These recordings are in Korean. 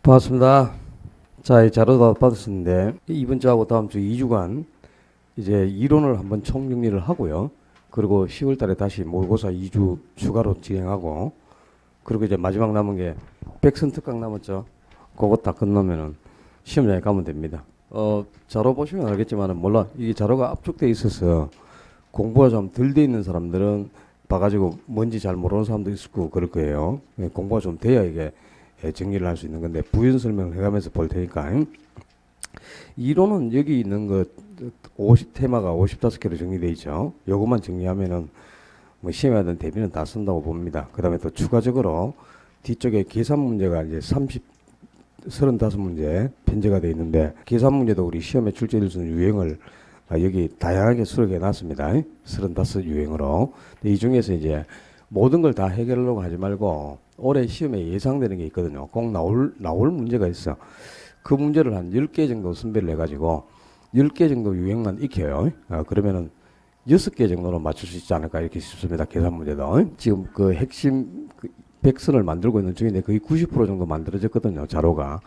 반갑습니다. 자, 이 자료 다 받았었는데 이번 주하고 다음 주 2주간 이제 이론을 한번 총정리를 하고요. 그리고 10월 달에 다시 모의고사 2주 추가로 진행하고, 그리고 이제 마지막 남은 게 백선 특강 남았죠. 그거 다 끝나면은 시험장에 가면 됩니다. 자료 보시면 알겠지만은 몰라, 이게 자료가 압축돼 있어서 공부가 좀 덜 돼 있는 사람들은 봐가지고 뭔지 잘 모르는 사람도 있을 거고 그럴 거예요. 공부가 좀 돼야 이게 정리를 할 수 있는 건데, 부연 설명을 해가면서 볼 테니까. 이론은 여기 있는 거 테마가 55개로 정리되어 있죠. 요것만 정리하면은 뭐 시험에 하던 대비는 다 쓴다고 봅니다. 그 다음에 또 추가적으로 뒤쪽에 계산 문제가 이제 35문제 편제가 되어 있는데, 계산 문제도 우리 시험에 출제될 수 있는 유형을 여기 다양하게 수록해 놨습니다. 35 유형으로. 이 중에서 이제 모든 걸 다 해결하려고 하지 말고 올해 시험에 예상되는 게 있거든요. 꼭 나올 문제가 있어. 그 문제를 한 10개 정도 선별을 해가지고 10개 정도 유형만 익혀요. 그러면은 6개 정도는 맞출 수 있지 않을까 이렇게 싶습니다. 계산 문제도. 지금 그 핵심 백선을 만들고 있는 중인데 거의 90% 정도 만들어졌거든요. 자료가.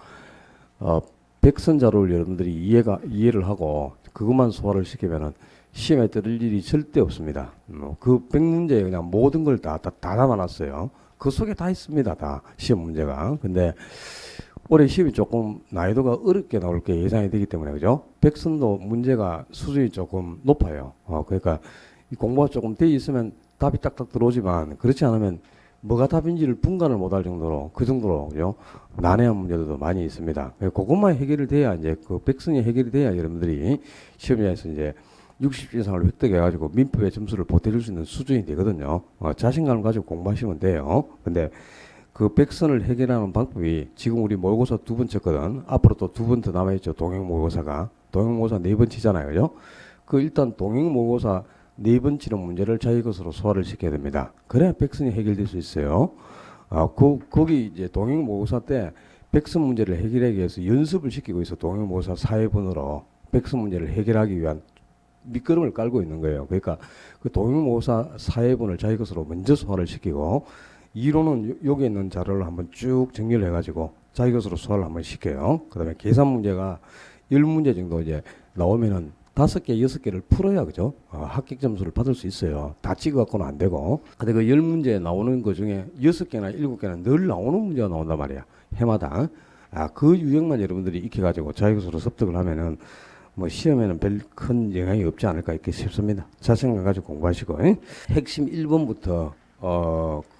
백선 자료를 여러분들이 이해를 하고 그것만 소화를 시키면은 시험에 들을 일이 절대 없습니다. 그 100문제에 그냥 모든 걸 다 담아놨어요. 그 속에 다 있습니다. 다 시험 문제가. 근데 올해 시험이 조금 난이도가 어렵게 나올 게 예상이 되기 때문에, 그죠? 백선도 문제가 수준이 조금 높아요. 그러니까 이 공부가 조금 돼 있으면 답이 딱딱 들어오지만, 그렇지 않으면 뭐가 답인지를 분간을 못할 정도로, 그 정도로, 그죠? 난해한 문제들도 많이 있습니다. 그것만 해결이 돼야, 이제 그 백선이 해결이 돼야 여러분들이 시험장에서 이제 60점 이상을 획득해가지고 민법의 점수를 보태줄 수 있는 수준이 되거든요. 자신감을 가지고 공부하시면 돼요. 근데 그 백선을 해결하는 방법이, 지금 우리 모의고사 2번 쳤거든. 앞으로 또 2번 더 남아있죠. 동행 모의고사가. 동행 모의고사 4번 치잖아요. 그죠? 일단 동행 모의고사 4번 치는 문제를 자기 것으로 소화를 시켜야 됩니다. 그래야 백선이 해결될 수 있어요. 거기 이제 동행 모의고사 때 백선 문제를 해결하기 위해서 연습을 시키고 있어. 동행 모의고사 4회분으로 백선 문제를 해결하기 위한 밑거름을 깔고 있는 거예요. 그러니까 그 동행모사 4회분을 자기 것으로 먼저 소화를 시키고, 이론은 여기 있는 자료를 한번 쭉 정리를 해가지고 자기 것으로 소화를 한번 시켜요. 그 다음에 계산 문제가 10문제 정도 이제 나오면은 5개, 6개를 풀어야, 그죠? 합격 점수를 받을 수 있어요. 다 찍어갖고는 안 되고. 근데 그 10문제 나오는 것 중에 6개나 7개는 늘 나오는 문제가 나온단 말이야. 해마다. 그 유형만 여러분들이 익혀가지고 자기 것으로 습득을 하면은 뭐 시험에는 별 큰 영향이 없지 않을까 이렇게 싶습니다. 자신감 가지고 공부하시고. 핵심 1번부터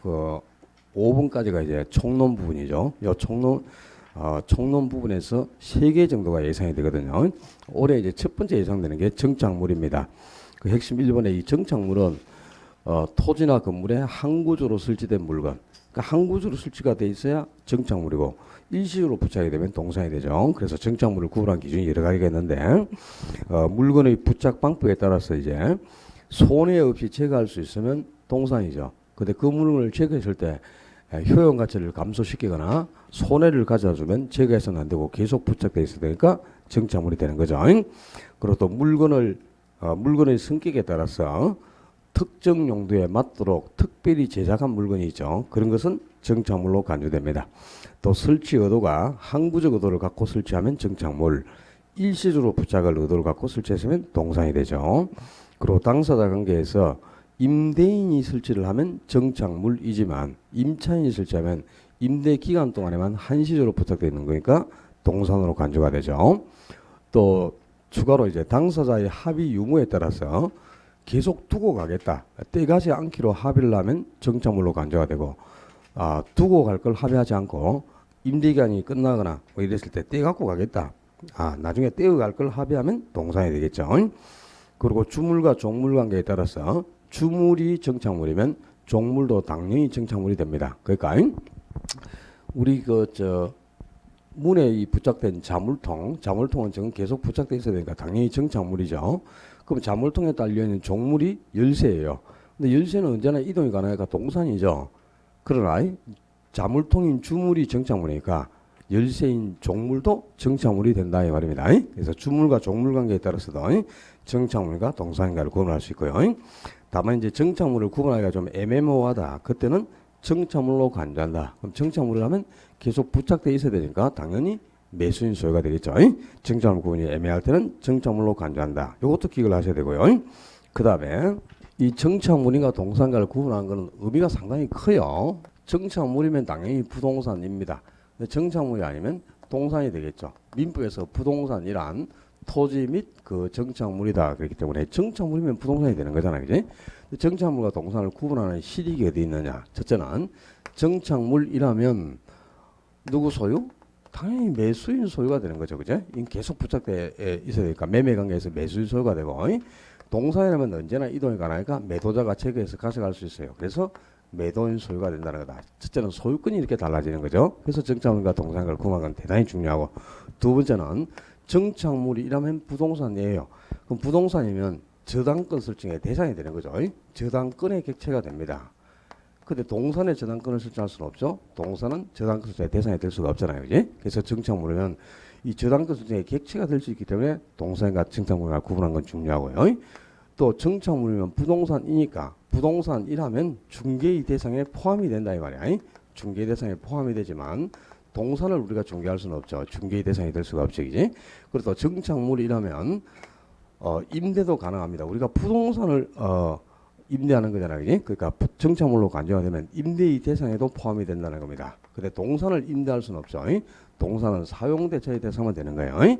그 5번까지가 이제 총론 부분이죠. 요 총론 부분에서 3개 정도가 예상이 되거든요. 올해 이제 첫 번째 예상되는 게 정착물입니다. 그 핵심 1번의 이 정착물은 토지나 건물에 항구조로 설치된 물건. 그러니까 항구조로 설치가 돼 있어야 정착물이고, 일시적으로 부착이 되면 동상이 되죠. 그래서 정착물을 구분한 기준이 여러 가지가 있는데, 물건의 부착 방법에 따라서 이제 손해 없이 제거할 수 있으면 동상이죠. 근데 그 물건을 제거했을 때 효용 가치를 감소시키거나 손해를 가져주면 제거해서는 안 되고 계속 부착되어 있어야 되니까 정착물이 되는 거죠. 그리고 또 물건의 성격에 따라서 특정 용도에 맞도록 특별히 제작한 물건이 있죠. 그런 것은 정착물로 간주됩니다. 또 설치 의도가 항구적 의도를 갖고 설치하면 정착물, 일시적으로 부착할 의도를 갖고 설치했으면 동상이 되죠. 그리고 당사자 관계에서 임대인이 설치를 하면 정착물이지만 임차인이 설치하면 임대 기간 동안에만 한시적으로 부착되어 있는 거니까 동산으로 간주가 되죠. 또 추가로 이제 당사자의 합의 유무에 따라서 계속 두고 가겠다, 떼가지 않기로 합의를 하면 정착물로 간주가 되고, 두고 갈 걸 합의하지 않고 임대기간이 끝나거나 뭐 이랬을 때 떼갖고 가겠다, 나중에 떼어갈 걸 합의하면 동산이 되겠죠. 그리고 주물과 종물 관계에 따라서 주물이 정착물이면 종물도 당연히 정착물이 됩니다. 그러니까 우리 문에 이 부착된 자물통은 지금 계속 부착되어 있어야 되니까 당연히 정착물이죠. 그럼 자물통에 달려있는 종물이 열쇠예요. 근데 열쇠는 언제나 이동이 가능하니까 동산이죠. 그러나 자물통인 주물이 정착물이니까 열쇠인 종물도 정착물이 된다 이 말입니다. 그래서 주물과 종물 관계에 따라서도 정착물과 동산인가를 구분할 수 있고요. 다만 이제 정착물을 구분하기가 좀 애매모호하다. 그때는 청차물로 간주한다. 그럼 청차물이라면 계속 부착돼 있어야 되니까 당연히 매수인 소유가 되겠죠. 청차물 구분이 애매할 때는 청차물로 간주한다. 이것도 기억을 하셔야 되고요. 그 다음에 이 청차물인가 동산가를 구분하는 것은 의미가 상당히 커요. 청차물이면 당연히 부동산입니다. 근데 청차물이 아니면 동산이 되겠죠. 민법에서 부동산이란 토지 및 그 정착물이다 그렇기 때문에 정착물이면 부동산이 되는 거잖아요, 그지? 정착물과 동산을 구분하는 실익이 어디 있느냐? 첫째는 정착물이라면 누구 소유? 당연히 매수인 소유가 되는 거죠, 그죠? 이 계속 부착돼 있어야 되니까 매매 관계에서 매수인 소유가 되고, 동산이라면 언제나 이동이 가능하니까 매도자가 제거해서 가져갈 수 있어요. 그래서 매도인 소유가 된다는 거다. 첫째는 소유권이 이렇게 달라지는 거죠. 그래서 정착물과 동산을 구분하는 건 대단히 중요하고, 두 번째는 정착물이라면 부동산이에요. 그럼 부동산이면 저당권 설정의 대상이 되는 거죠. 저당권의 객체가 됩니다. 근데 동산에 저당권을 설정할 수는 없죠. 동산은 저당권 설정의 대상이 될 수가 없잖아요. 그지? 그래서 정착물은 이 저당권 설정의 객체가 될 수 있기 때문에 동산과 정착물과 구분하는 건 중요하고요. 또 정착물이면 부동산이니까 부동산이라면 중개의 대상에 포함이 된다 이 말이야. 중개의 대상에 포함이 되지만 동산을 우리가 중개할 수는 없죠. 중개의 대상이 될 수가 없죠. 그지? 그리고 또 정착물이라면 임대도 가능합니다. 우리가 부동산을 임대하는 거잖아요. 그지? 그러니까 정착물로 간주가 되면 임대의 대상에도 포함이 된다는 겁니다. 근데 동산을 임대할 수는 없죠. 동산은 사용대차의 대상만 되는 거예요.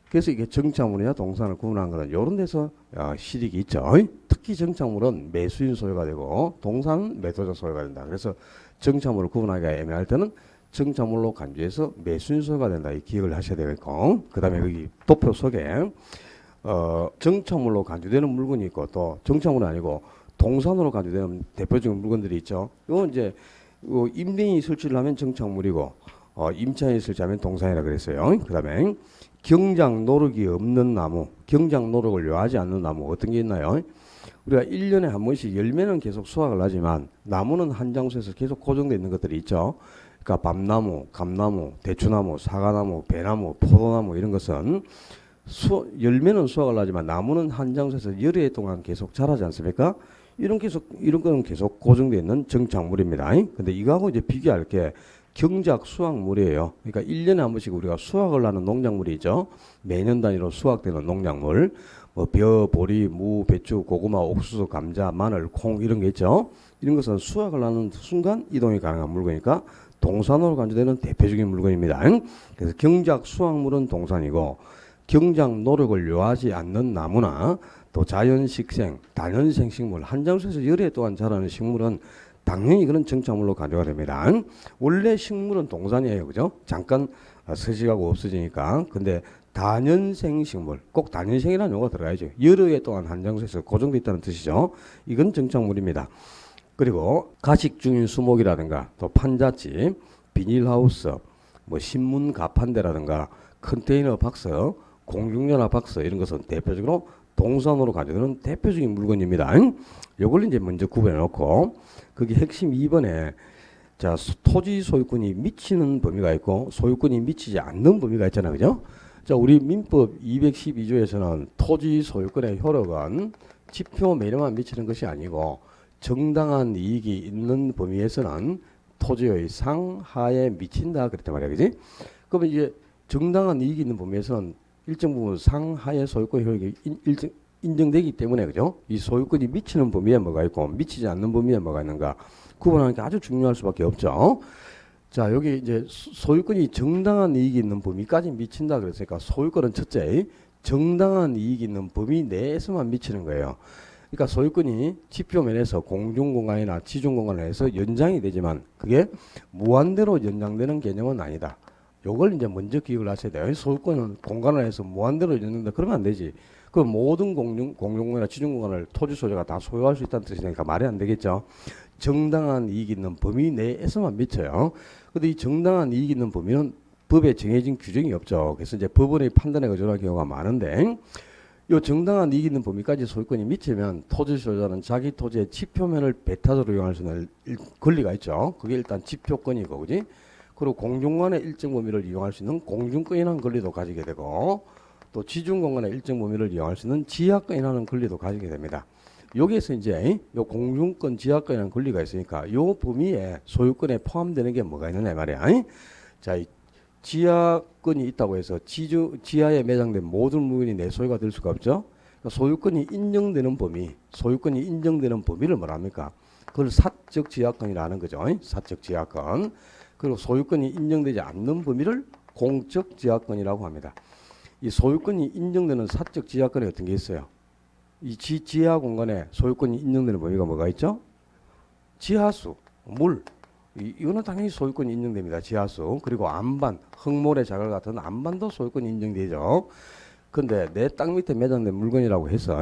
그래서 이게 정착물이나 동산을 구분한 거는 이런 데서 실익이 있죠. 특히 정착물은 매수인 소유가 되고 동산은 매도자 소유가 된다. 그래서 정착물을 구분하기가 애매할 때는 정착물로 간주해서 매수인 소유가 된다. 이 기억을 하셔야 되겠고, 그 다음에 여기 도표 속에 정착물로 간주되는 물건이 있고 또 정착물은 아니고 동산으로 간주되는 대표적인 물건들이 있죠. 이건 이제 임대인이 설치를 하면 정착물이고 임차인이 설치하면 동산이라 그랬어요. 그 다음에 경작 노력이 없는 나무, 경작 노력을 요하지 않는 나무 어떤 게 있나요? 우리가 1년에 한 번씩 열매는 계속 수확을 하지만 나무는 한 장소에서 계속 고정되어 있는 것들이 있죠. 그러니까 밤나무, 감나무, 대추나무, 사과나무, 배나무, 포도나무 이런 것은 열매는 수확을 하지만 나무는 한 장소에서 열해 동안 계속 자라지 않습니까? 이런 거는 계속 고정되어 있는 정착물입니다. 근데 이거하고 이제 비교할 게 경작 수확물이에요. 그러니까 1년에 한 번씩 우리가 수확을 하는 농작물이죠. 매년 단위로 수확되는 농작물. 뭐 벼, 보리, 무, 배추, 고구마, 옥수수, 감자, 마늘, 콩 이런 게 있죠. 이런 것은 수확을 하는 순간 이동이 가능한 물건이니까 동산으로 간주되는 대표적인 물건입니다. 그래서 경작 수확물은 동산이고 경작 노력을 요하지 않는 나무나 또 자연식생, 단연생 식물, 한 장소에서 열해 동안 자라는 식물은 당연히 그런 정착물로 간주가 됩니다. 원래 식물은 동산이에요. 그죠? 잠깐 서식하고 없어지니까. 근데 단연생 식물, 꼭 단연생이라는 용어가 들어가야죠. 여러 해 동안 한 장소에서 고정되어 있다는 뜻이죠. 이건 정착물입니다. 그리고 가식 중인 수목이라든가 또 판잣집, 비닐하우스, 뭐 신문 가판대라든가 컨테이너 박스, 공중전화 박스 이런 것은 대표적으로 동산으로 가져오는 대표적인 물건입니다. 요걸 이제 먼저 구분해 놓고 거기 핵심 2번에 자 토지 소유권이 미치는 범위가 있고 소유권이 미치지 않는 범위가 있잖아요. 그죠? 자 우리 민법 212조에서는 토지 소유권의 효력은 지표 매매만 미치는 것이 아니고 정당한 이익이 있는 범위에서는 토지의 상하에 미친다 그랬단 말이야. 그지? 그러면 이제 정당한 이익이 있는 범위에서는 일정 부분 상하의 소유권 효력이 인정되기 때문에 그죠? 이 소유권이 미치는 범위에 뭐가 있고 미치지 않는 범위에 뭐가 있는가 구분하는 게 아주 중요할 수밖에 없죠. 자 여기 이제 소유권이 정당한 이익이 있는 범위까지 미친다 그랬으니까 소유권은 첫째 정당한 이익이 있는 범위 내에서만 미치는 거예요. 그러니까 소유권이 지표면에서 공중공간이나 지중공간에서 연장이 되지만 그게 무한대로 연장되는 개념은 아니다. 요걸 이제 먼저 기억을 하셔야 돼요. 소유권은 공간을 해서 무한대로 연장된다. 그러면 안 되지. 그 모든 공중공간이나 지중공간을 토지 소유자가 다 소유할 수 있다는 뜻이니까 말이 안 되겠죠. 정당한 이익이 있는 범위 내에서만 미쳐요. 근데 이 정당한 이익이 있는 범위는 법에 정해진 규정이 없죠. 그래서 이제 법원의 판단에 의존할 경우가 많은데 이 정당한 이익 있는 범위까지 소유권이 미치면 토지 소유자는 자기 토지의 지표면을 배타적으로 이용할 수 있는 권리가 있죠. 그게 일단 지표권이고, 그지? 그리고 공중간의 일정 범위를 이용할 수 있는 공중권이라는 권리도 가지게 되고, 또 지중공간의 일정 범위를 이용할 수 있는 지하권이라는 권리도 가지게 됩니다. 여기에서 이제 요 공중권, 지하권이라는 권리가 있으니까 요 범위에 소유권에 포함되는 게 뭐가 있느냐 말이야. 자, 이 지하권이 있다고 해서 지하에 매장된 모든 물건이 내 소유가 될 수가 없죠. 그러니까 소유권이 인정되는 범위, 소유권이 인정되는 범위를 뭐랍니까? 그걸 사적 지하권이라는 거죠. 사적 지하권. 그리고 소유권이 인정되지 않는 범위를 공적 지하권이라고 합니다. 이 소유권이 인정되는 사적 지하권에 어떤 게 있어요? 이 지하 공간에 소유권이 인정되는 범위가 뭐가 있죠? 지하수, 물. 이거는 당연히 소유권이 인정됩니다. 지하수. 그리고 안반, 흙모래 자갈 같은 안반도 소유권이 인정되죠. 근데 내 땅 밑에 매장된 물건이라고 해서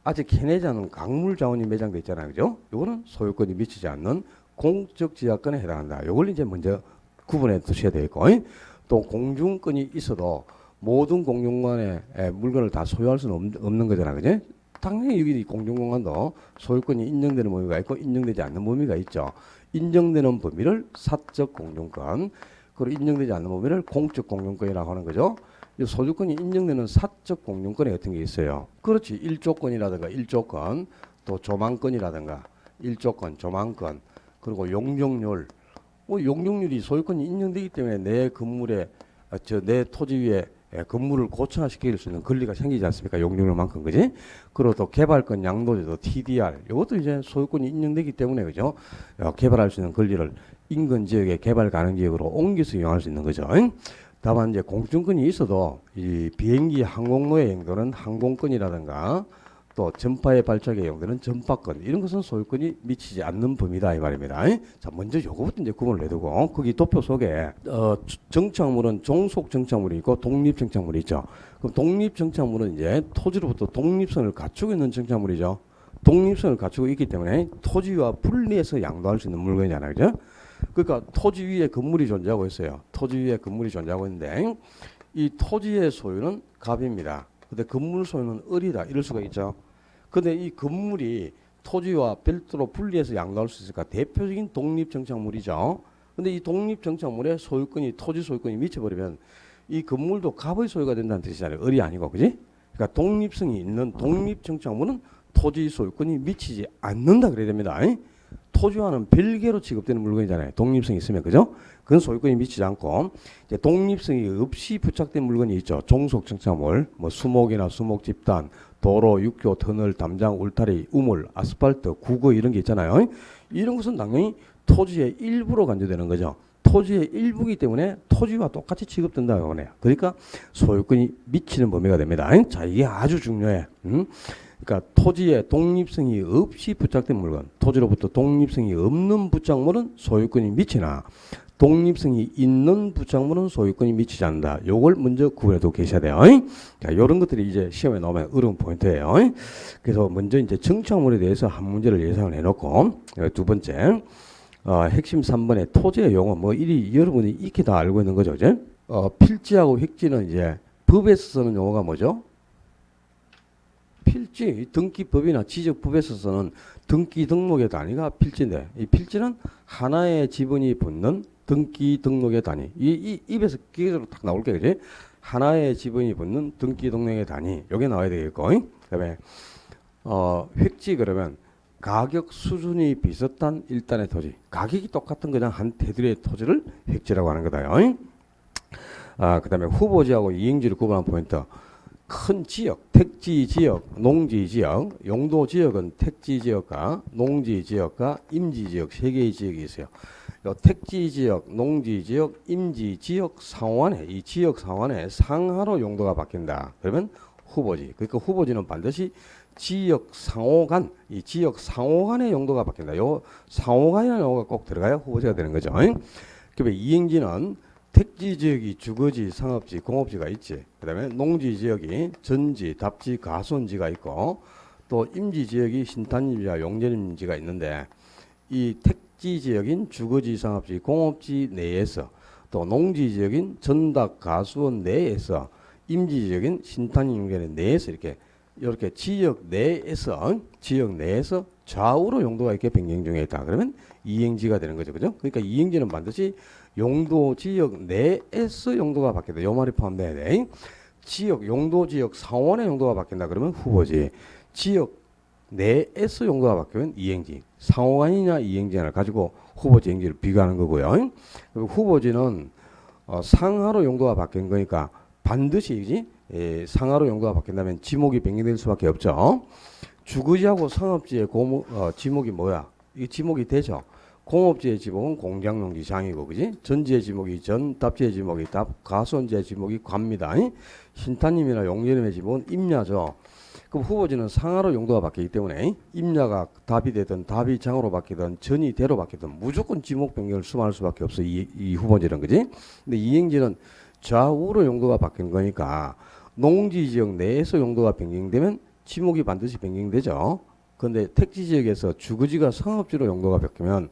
아직 해내지 않은 강물 자원이 매장돼 있잖아요. 그죠? 이거는 소유권이 미치지 않는 공적 지하권에 해당한다. 이걸 이제 먼저 구분해 두셔야 되겠고, 또 공중권이 있어도 모든 공중권의 물건을 다 소유할 수는 없는 거잖아. 그죠? 당연히 여기 공중공간도 소유권이 인정되는 범위가 있고 인정되지 않는 범위가 있죠. 인정되는 범위를 사적 공중권, 그리고 인정되지 않는 범위를 공적 공중권이라고 하는 거죠. 이 소유권이 인정되는 사적 공중권에 어떤 게 있어요? 그렇지. 1조권이라든가 1조권, 또 조망권이라든가 1조권, 조망권, 그리고 용적률. 용적률이 소유권이 인정되기 때문에 내 건물에, 내 토지 위에 건물을 고층화시킬 수 있는 권리가 생기지 않습니까? 용적률만큼, 그지? 그리고 또 개발권 양도제도 TDR, 이것도 이제 소유권이 인정되기 때문에, 그죠? 개발할 수 있는 권리를 인근 지역에 개발 가능 지역으로 옮겨서 이용할 수 있는 거죠. 다만 이제 공중권이 있어도 이 비행기 항공로에 용도는 항공권이라든가 또 전파에 발작에 용도는 전파권, 이런 것은 소유권이 미치지 않는 범위다 이 말입니다. 자, 먼저 요거부터 이제 구분을 내두고, 거기 도표 속에 정착물은 종속 정착물이 있고 독립 정착물이 있죠. 그럼 독립 정착물은 이제 토지로부터 독립성을 갖추고 있는 정착물이죠. 독립성을 갖추고 있기 때문에 토지와 분리해서 양도할 수 있는 물건이잖아요. 그죠? 그러니까 토지 위에 건물이 존재하고 있어요. 토지 위에 건물이 존재하고 있는데 이 토지의 소유는 갑입니다. 근데 건물 소유는 을이다. 이럴 수가 있죠. 근데 이 건물이 토지와 별도로 분리해서 양도할 수 있으니까 대표적인 독립정착물이죠. 근데 이 독립정착물의 소유권이, 토지 소유권이 미쳐버리면 이 건물도 갑의 소유가 된다는 뜻이잖아요. 을이 아니고, 그지? 그러니까 독립성이 있는 독립정착물은 토지 소유권이 미치지 않는다 그래야 됩니다. 토지와는 별개로 취급되는 물건이잖아요. 독립성이 있으면, 그죠? 그건 소유권이 미치지 않고, 이제 독립성이 없이 부착된 물건이 있죠. 종속 정착물, 뭐 수목이나 수목 집단, 도로, 육교, 터널, 담장, 울타리, 우물, 아스팔트, 구거 이런 게 있잖아요. 이런 것은 당연히 토지의 일부로 간주되는 거죠. 토지의 일부이기 때문에 토지와 똑같이 취급된다고 하네요. 그러니까 소유권이 미치는 범위가 됩니다. 자, 이게 아주 중요해. 그러니까 토지에 독립성이 없이 부착된 물건, 토지로부터 독립성이 없는 부착물은 소유권이 미치나 독립성이 있는 부착물은 소유권이 미치지 않는다. 요걸 먼저 구분해두고 계셔야 돼요. 자, 요런 것들이 이제 시험에 나오면 어려운 포인트예요. 그래서 먼저 이제 정착물에 대해서 한 문제를 예상을 해놓고, 두 번째, 핵심 3번의 토지의 용어, 뭐 이리 여러분이 익히 다 알고 있는 거죠, 그죠? 필지하고 획지는 이제 법에서 쓰는 용어가 뭐죠? 필지, 등기법이나 지적법에서 쓰는 등기 등록의 단위가 필지인데, 이 필지는 하나의 지분이 붙는 등기 등록의 단위. 이 입에서 기계적으로 딱 나올 게, 그지? 하나의 지분이 붙는 등기 등록의 단위. 요게 나와야 되겠고, 그다음에 획지 그러면 가격 수준이 비슷한 일단의 토지. 가격이 똑같은 그냥 한 테두리의 토지를 획지라고 하는 거다요. 그다음에 후보지하고 이행지를 구분한 포인트. 큰 지역, 택지 지역, 농지 지역, 용도 지역은 택지 지역과 농지 지역과 임지 지역 세 개의 지역이 있어요. 택지 지역, 농지 지역, 임지 지역 상호간에, 이 지역 상호간에 상하로 용도가 바뀐다. 그러면 후보지. 그러니까 후보지는 반드시 지역 상호간, 이 지역 상호간의 용도가 바뀐다. 요 상호간이라는 용어가 꼭 들어가야 후보지가 되는 거죠. 그다음에 이행지는 택지 지역이 주거지, 상업지, 공업지가 있지. 그 다음에 농지 지역이 전지, 답지, 가수원지가 있고, 또 임지 지역이 신탄임지와 용전임지가 있는데, 이 택지 지역인 주거지, 상업지, 공업지 내에서, 또 농지 지역인 전답, 가수원 내에서, 임지 지역인 신탄임, 용전임 내에서 이렇게 지역 내에서 좌우로 용도가 이렇게 변경 중에 있다. 그러면 이행지가 되는 거죠. 그죠? 그러니까 이행지는 반드시 용도 지역 내에서 용도가 바뀐다. 요 말이 포함돼야 돼. 지역, 용도 지역 상원의 용도가 바뀐다. 그러면 후보지. 지역 내에서 용도가 바뀌면 이행지, 상호간이냐 이행지냐를 가지고 후보지 이행지를 비교하는 거고요. 그리고 후보지는 상하로 용도가 바뀐 거니까 반드시 그지? 상하로 용도가 바뀐다면 지목이 변경될 수밖에 없죠. 주거지하고 상업지의 지목이 뭐야? 이 지목이 되죠. 공업지의 지목은 공장용지 장이고, 그지? 전지의 지목이 전, 답지의 지목이 답, 가수원지의 지목이 과입니다. 신타님이나 용재림의 지목은 임야죠. 그럼 후보지는 상하로 용도가 바뀌기 때문에 임야가 답이 되든 답이 장으로 바뀌든 전이 대로 바뀌든 무조건 지목 변경을 수반할 수밖에 없어. 이 후보지는, 그지? 근데 이행지는 좌우로 용도가 바뀌는 거니까 농지 지역 내에서 용도가 변경되면 지목이 반드시 변경되죠. 그런데 택지 지역에서 주거지가 상업지로 용도가 바뀌면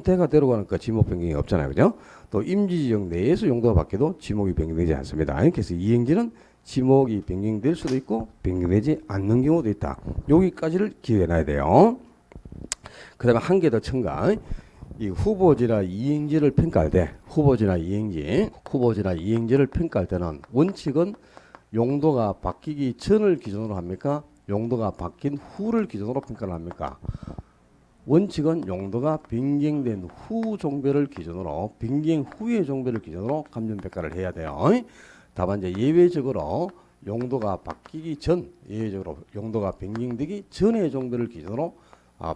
대가 대로 가니까 지목 변경이 없잖아요. 그죠? 또 임지 지역 내에서 용도가 바뀌어도 지목이 변경되지 않습니다. 그래서 이행지는 지목이 변경될 수도 있고 변경되지 않는 경우도 있다. 여기까지를 기억해 놔야 돼요. 그 다음에 한 개 더 첨가. 이 후보지나 이행지를 평가할 때 후보지나 이행지를 평가할 때는 원칙은 용도가 바뀌기 전을 기준으로 합니까? 용도가 바뀐 후를 기준으로 평가를 합니까? 원칙은 용도가 변경된 후 종별을 기준으로, 변경 후의 종별을 기준으로 감정평가를 해야 돼요. 다만 이제 예외적으로 용도가 바뀌기 전, 예외적으로 용도가 변경되기 전의 종별을 기준으로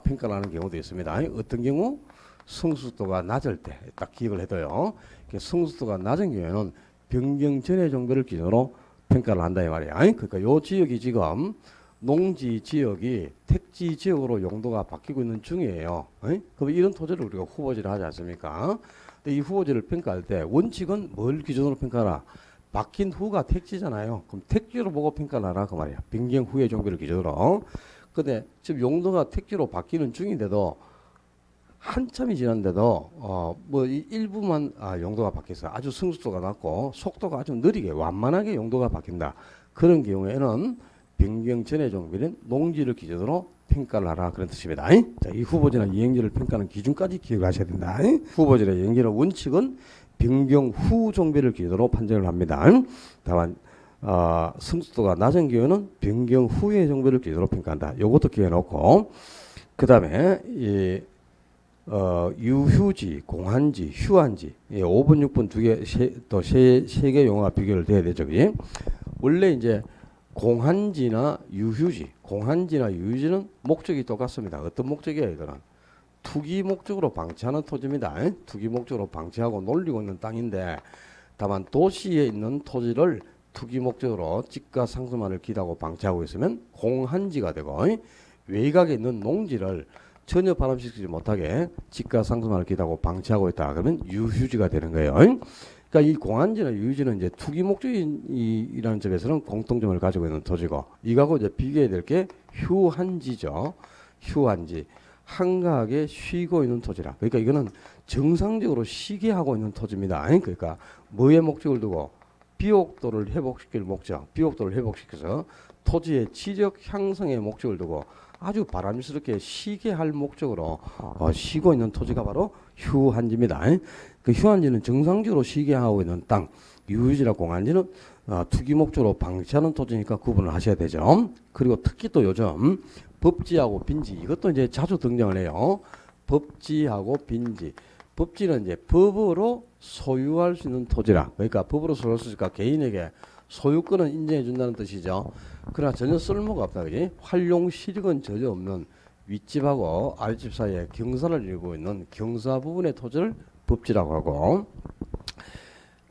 평가를 하는 경우도 있습니다. 어떤 경우? 성숙도가 낮을 때 딱 기억을 해둬요. 성숙도가 낮은 경우에는 변경 전의 종별을 기준으로 평가를 한다 이 말이야. 그러니까 요 지역이 지금 농지 지역이 택지 지역으로 용도가 바뀌고 있는 중이에요. 그럼 이런 토지를 우리가 후보지를 하지 않습니까? 근데 이 후보지를 평가할 때 원칙은 뭘 기준으로 평가하라? 바뀐 후가 택지잖아요. 그럼 택지로 보고 평가를 하라 그 말이야. 변경 후의 종별을 기준으로. 근데 지금 용도가 택지로 바뀌는 중인데도 한참이 지났는데도 뭐 일부만 용도가 바뀌었어요. 아주 성숙도가 낮고 속도가 아주 느리게 완만하게 용도가 바뀐다. 그런 경우에는 변경 전의 종별인 농지를 기준으로 평가를 하라 그런 뜻입니다. 자, 이 후보지나 이행지를 평가하는 기준까지 기억하셔야 된다. 후보지나 이행지의 원칙은 변경 후 종별을 기준으로 판정을 합니다. 다만 성숙도가 낮은 경우는 변경 후의 종별을 기준으로 평가한다. 이것도 기억해 놓고 그 다음에 유휴지, 공한지, 휴한지 5번, 6번 두 개, 또 세 개 용어가 비교를 돼야 되죠. 그지? 원래 이제 공한지나 유휴지는 목적이 똑같습니다. 어떤 목적이에요, 이거는? 투기 목적으로 방치하는 토지입니다. 투기 목적으로 방치하고 놀리고 있는 땅인데, 다만 도시에 있는 토지를 투기 목적으로 집가 상승만을 기다고 방치하고 있으면 공한지가 되고, 외곽에 있는 농지를 전혀 발암시키지 못하게 집가 상승만을 기다고 방치하고 있다. 그러면 유휴지가 되는 거예요. 그러니까 이 공한지나 유휴지는 이제 투기 목적이라는 점에서는 공통점을 가지고 있는 토지고, 이거하고 이제 비교해야 될 게 휴한지죠. 휴한지. 한가하게 쉬고 있는 토지라. 그러니까 이거는 정상적으로 쉬게 하고 있는 토지입니다. 그러니까 뭐의 목적을 두고? 비옥도를 회복시킬 목적, 비옥도를 회복시켜서 토지의 지적 향상의 목적을 두고 아주 바람스럽게 쉬게 할 목적으로 쉬고 있는 토지가 바로 휴한지입니다. 그 휴한지는 정상적으로 쉬게 하고 있는 땅, 유휴지나 공한지는 투기 목적으로 방치하는 토지니까 구분을 하셔야 되죠. 그리고 특히 또 요즘 법지하고 빈지, 이것도 이제 자주 등장을 해요. 법지하고 빈지. 법지는 이제 법으로 소유할 수 있는 토지라. 그러니까 법으로 소유할 수 있으니까 개인에게 소유권은 인정해 준다는 뜻이죠. 그러나 전혀 쓸모가 없다. 그지? 활용 실익은 전혀 없는 윗집하고 아랫집 사이에 경사를 이루고 있는 경사 부분의 토지를 법지라고 하고,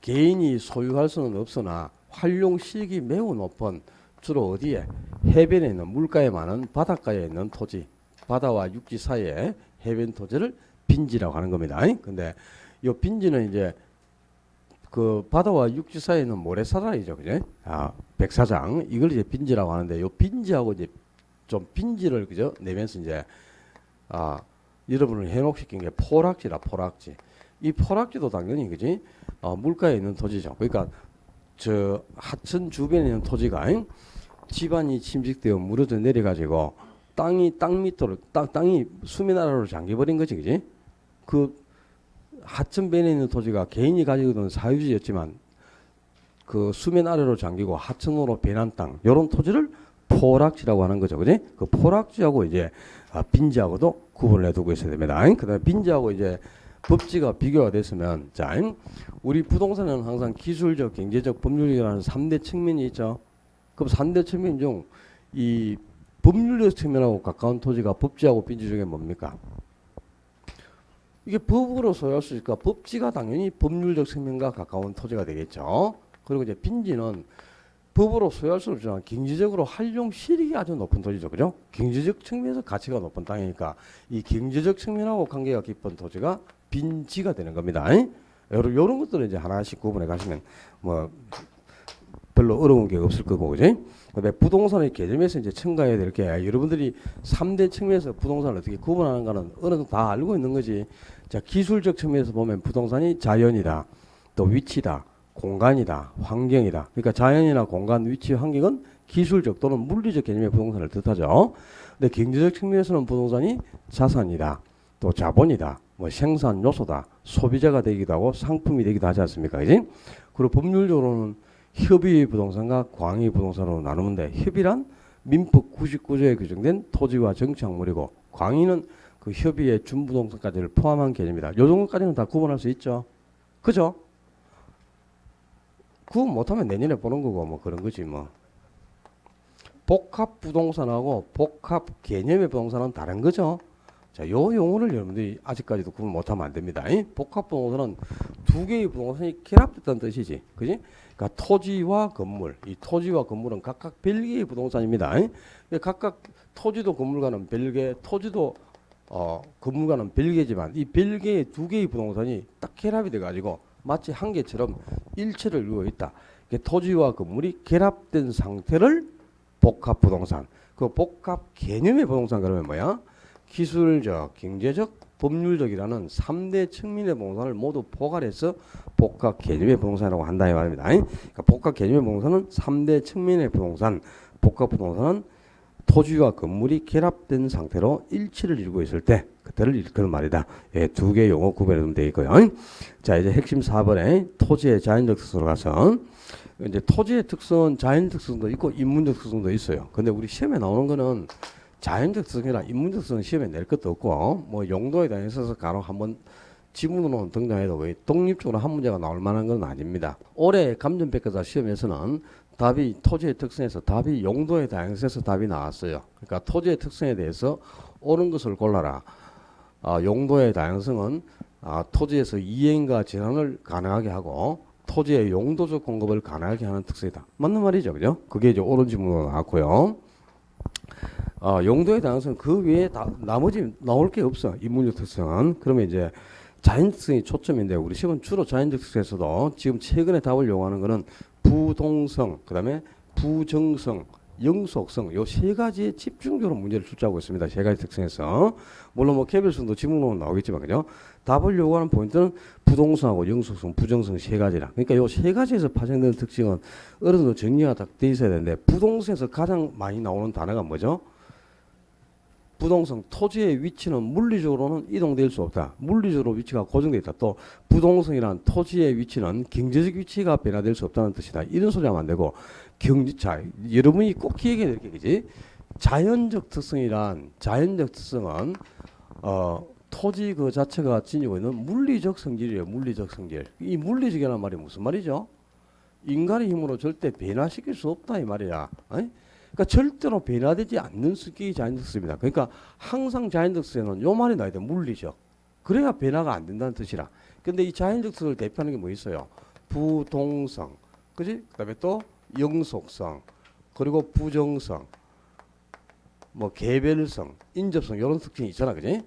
개인이 소유할 수는 없으나 활용 실익이 매우 높은 주로 어디에? 해변에 있는 물가에 많은 바닷가에 있는 토지, 바다와 육지 사이에 해변 토지를 빈지라고 하는 겁니다. 근데 이 빈지는 이제 그 바다와 육지 사이에 있는 모래사장이죠. 그죠? 백사장. 이걸 이제 빈지라고 하는데, 요 빈지하고 이제 좀 빈지를, 그죠? 내면서 이제, 여러분을 현혹시킨 게 포락지라, 포락지. 이 포락지도 당연히, 그지? 물가에 있는 토지죠. 그러니까, 저, 하천 주변에 있는 토지가, 집안이 침식되어 무너져 내려가지고, 땅이 수면 아래로 잠겨버린 거지, 그지? 그, 하천변에 있는 토지가 개인이 가지고 있는 사유지였지만 그 수면 아래로 잠기고 하천으로 변한 땅, 이런 토지를 포락지라고 하는 거죠. 그지? 그 포락지하고 이제 빈지하고도 구분을 해두고 있어야 됩니다. 그 다음에 빈지하고 이제 법지가 비교가 됐으면, 자, 우리 부동산은 항상 기술적, 경제적, 법률이라는 3대 측면이 있죠. 그럼 3대 측면 중 이 법률적 측면하고 가까운 토지가 법지하고 빈지 중에 뭡니까? 이게 법으로 소유할 수 있으니까 법지가 당연히 법률적 측면과 가까운 토지가 되겠죠. 그리고 이제 빈지는 법으로 소유할 수 없지만 경제적으로 활용 실익이 아주 높은 토지죠. 그죠? 경제적 측면에서 가치가 높은 땅이니까 이 경제적 측면하고 관계가 깊은 토지가 빈지가 되는 겁니다. 요런 것들을 이제 하나씩 구분해 가시면 뭐 별로 어려운 게 없을 거고, 그지? 그다음에 부동산의 개념에서 이제 첨가해야 될 게, 여러분들이 3대 측면에서 부동산을 어떻게 구분하는가는 어느 정도 다 알고 있는 거지. 자, 기술적 측면에서 보면 부동산이 자연이다, 또 위치다, 공간이다, 환경이다. 그러니까 자연이나 공간, 위치, 환경은 기술적 또는 물리적 개념의 부동산을 뜻하죠. 근데 경제적 측면에서는 부동산이 자산이다, 또 자본이다, 뭐 생산 요소다, 소비자가 되기도 하고 상품이 되기도 하지 않습니까? 그지? 그리고 법률적으로는 협의 부동산과 광의 부동산으로 나누는데, 협의란 민법 99조에 규정된 토지와 정착물이고, 광의는 그 협의의 준부동산까지를 포함한 개념이다. 요 정도까지는 다 구분할 수 있죠. 그죠? 구분 못하면 내년에 보는 거고 뭐 그런 거지 뭐. 복합 부동산하고 복합 개념의 부동산은 다른 거죠. 자, 요 용어를 여러분들이 아직까지도 구분 못하면 안 됩니다. 복합 부동산은 두 개의 부동산이 결합됐다는 뜻이지. 그지? 그러니까 토지와 건물, 이 토지와 건물은 각각 별개의 부동산입니다. 각각 토지도 건물과는 별개, 토지도 건물과는 별개지만 이 별개의 두 개의 부동산이 딱 결합이 돼가지고 마치 한 개처럼 일체를 이루고 있다. 토지와 건물이 결합된 상태를 복합 부동산. 그 복합 개념의 부동산 그러면 뭐야? 기술적, 경제적, 법률적이라는 3대 측면의 부동산을 모두 포괄해서 복합 개념의 부동산이라고 한다 이 말입니다. 그러니까 복합 개념의 부동산은 3대 측면의 부동산, 복합 부동산은 토지와 건물이 결합된 상태로 일치를 이루고 있을 때 그때를 일컫는 말이다. 예, 두 개의 용어 구별해두면 되겠고요. 자, 이제 핵심 4번에 토지의 자연적 특성으로 가서, 이제 토지의 특성은 자연적 특성도 있고 인문적 특성도 있어요. 근데 우리 시험에 나오는 거는 자연적 특성이나 인문적 특성은 시험에 낼 것도 없고, 뭐 용도에 대해서 간혹 한번 지문으로 등장해도 왜 독립적으로 한 문제가 나올 만한 건 아닙니다. 올해 감전백과사 시험에서는 답이 토지의 특성에서 답이 용도의 다양성에서 답이 나왔어요. 그러니까 토지의 특성에 대해서 옳은 것을 골라라. 용도의 다양성은 토지에서 이행과 전환을 가능하게 하고 토지의 용도적 공급을 가능하게 하는 특성이다. 맞는 말이죠, 그죠? 그게 이제 옳은 질문으로 나왔고요. 용도의 다양성 그 외에 나머지 나올 게 없어. 인문적 특성은. 그러면 이제 자연특성이 초점인데 우리 시험은 주로 자연적 특성에서도 지금 최근에 답을 요구하는 거는 부동성, 그 다음에 부정성, 영속성 요 세 가지에 집중적으로 문제를 출제하고 있습니다. 세 가지 특성에서 물론 뭐 개별성도 지문으로 나오겠지만 그죠? 답을 요구하는 포인트는 부동성하고 영속성, 부정성 세 가지라. 그러니까 요 세 가지에서 파생되는 특징은 어느 정도 정리가 딱 돼 있어야 되는데 부동성에서 가장 많이 나오는 단어가 뭐죠? 부동성, 토지의 위치는 물리적으로는 이동될 수 없다. 물리적으로 위치가 고정되어 있다. 또 부동성이란 토지의 위치는 경제적 위치가 변화될 수 없다는 뜻이다. 이런 소리 하면 안 되고 자, 여러분이 꼭 기억해야 될 게 그지? 자연적 특성이란 자연적 특성은 토지 그 자체가 지니고 있는 물리적 성질이에요. 물리적 성질. 이 물리적이라는 말이 무슨 말이죠? 인간의 힘으로 절대 변화시킬 수 없다 이 말이야. 그러니까 절대로 변화되지 않는 성격이 자연특성입니다. 그러니까 항상 자연특성에는 요 말이 나와야 돼. 물리적. 그래야 변화가 안 된다는 뜻이라. 근데 이 자연특성을 대표하는 게 뭐 있어요? 부동성, 그지? 그다음에 또 영속성, 그리고 부정성, 뭐 개별성, 인접성 이런 특징이 있잖아, 그지?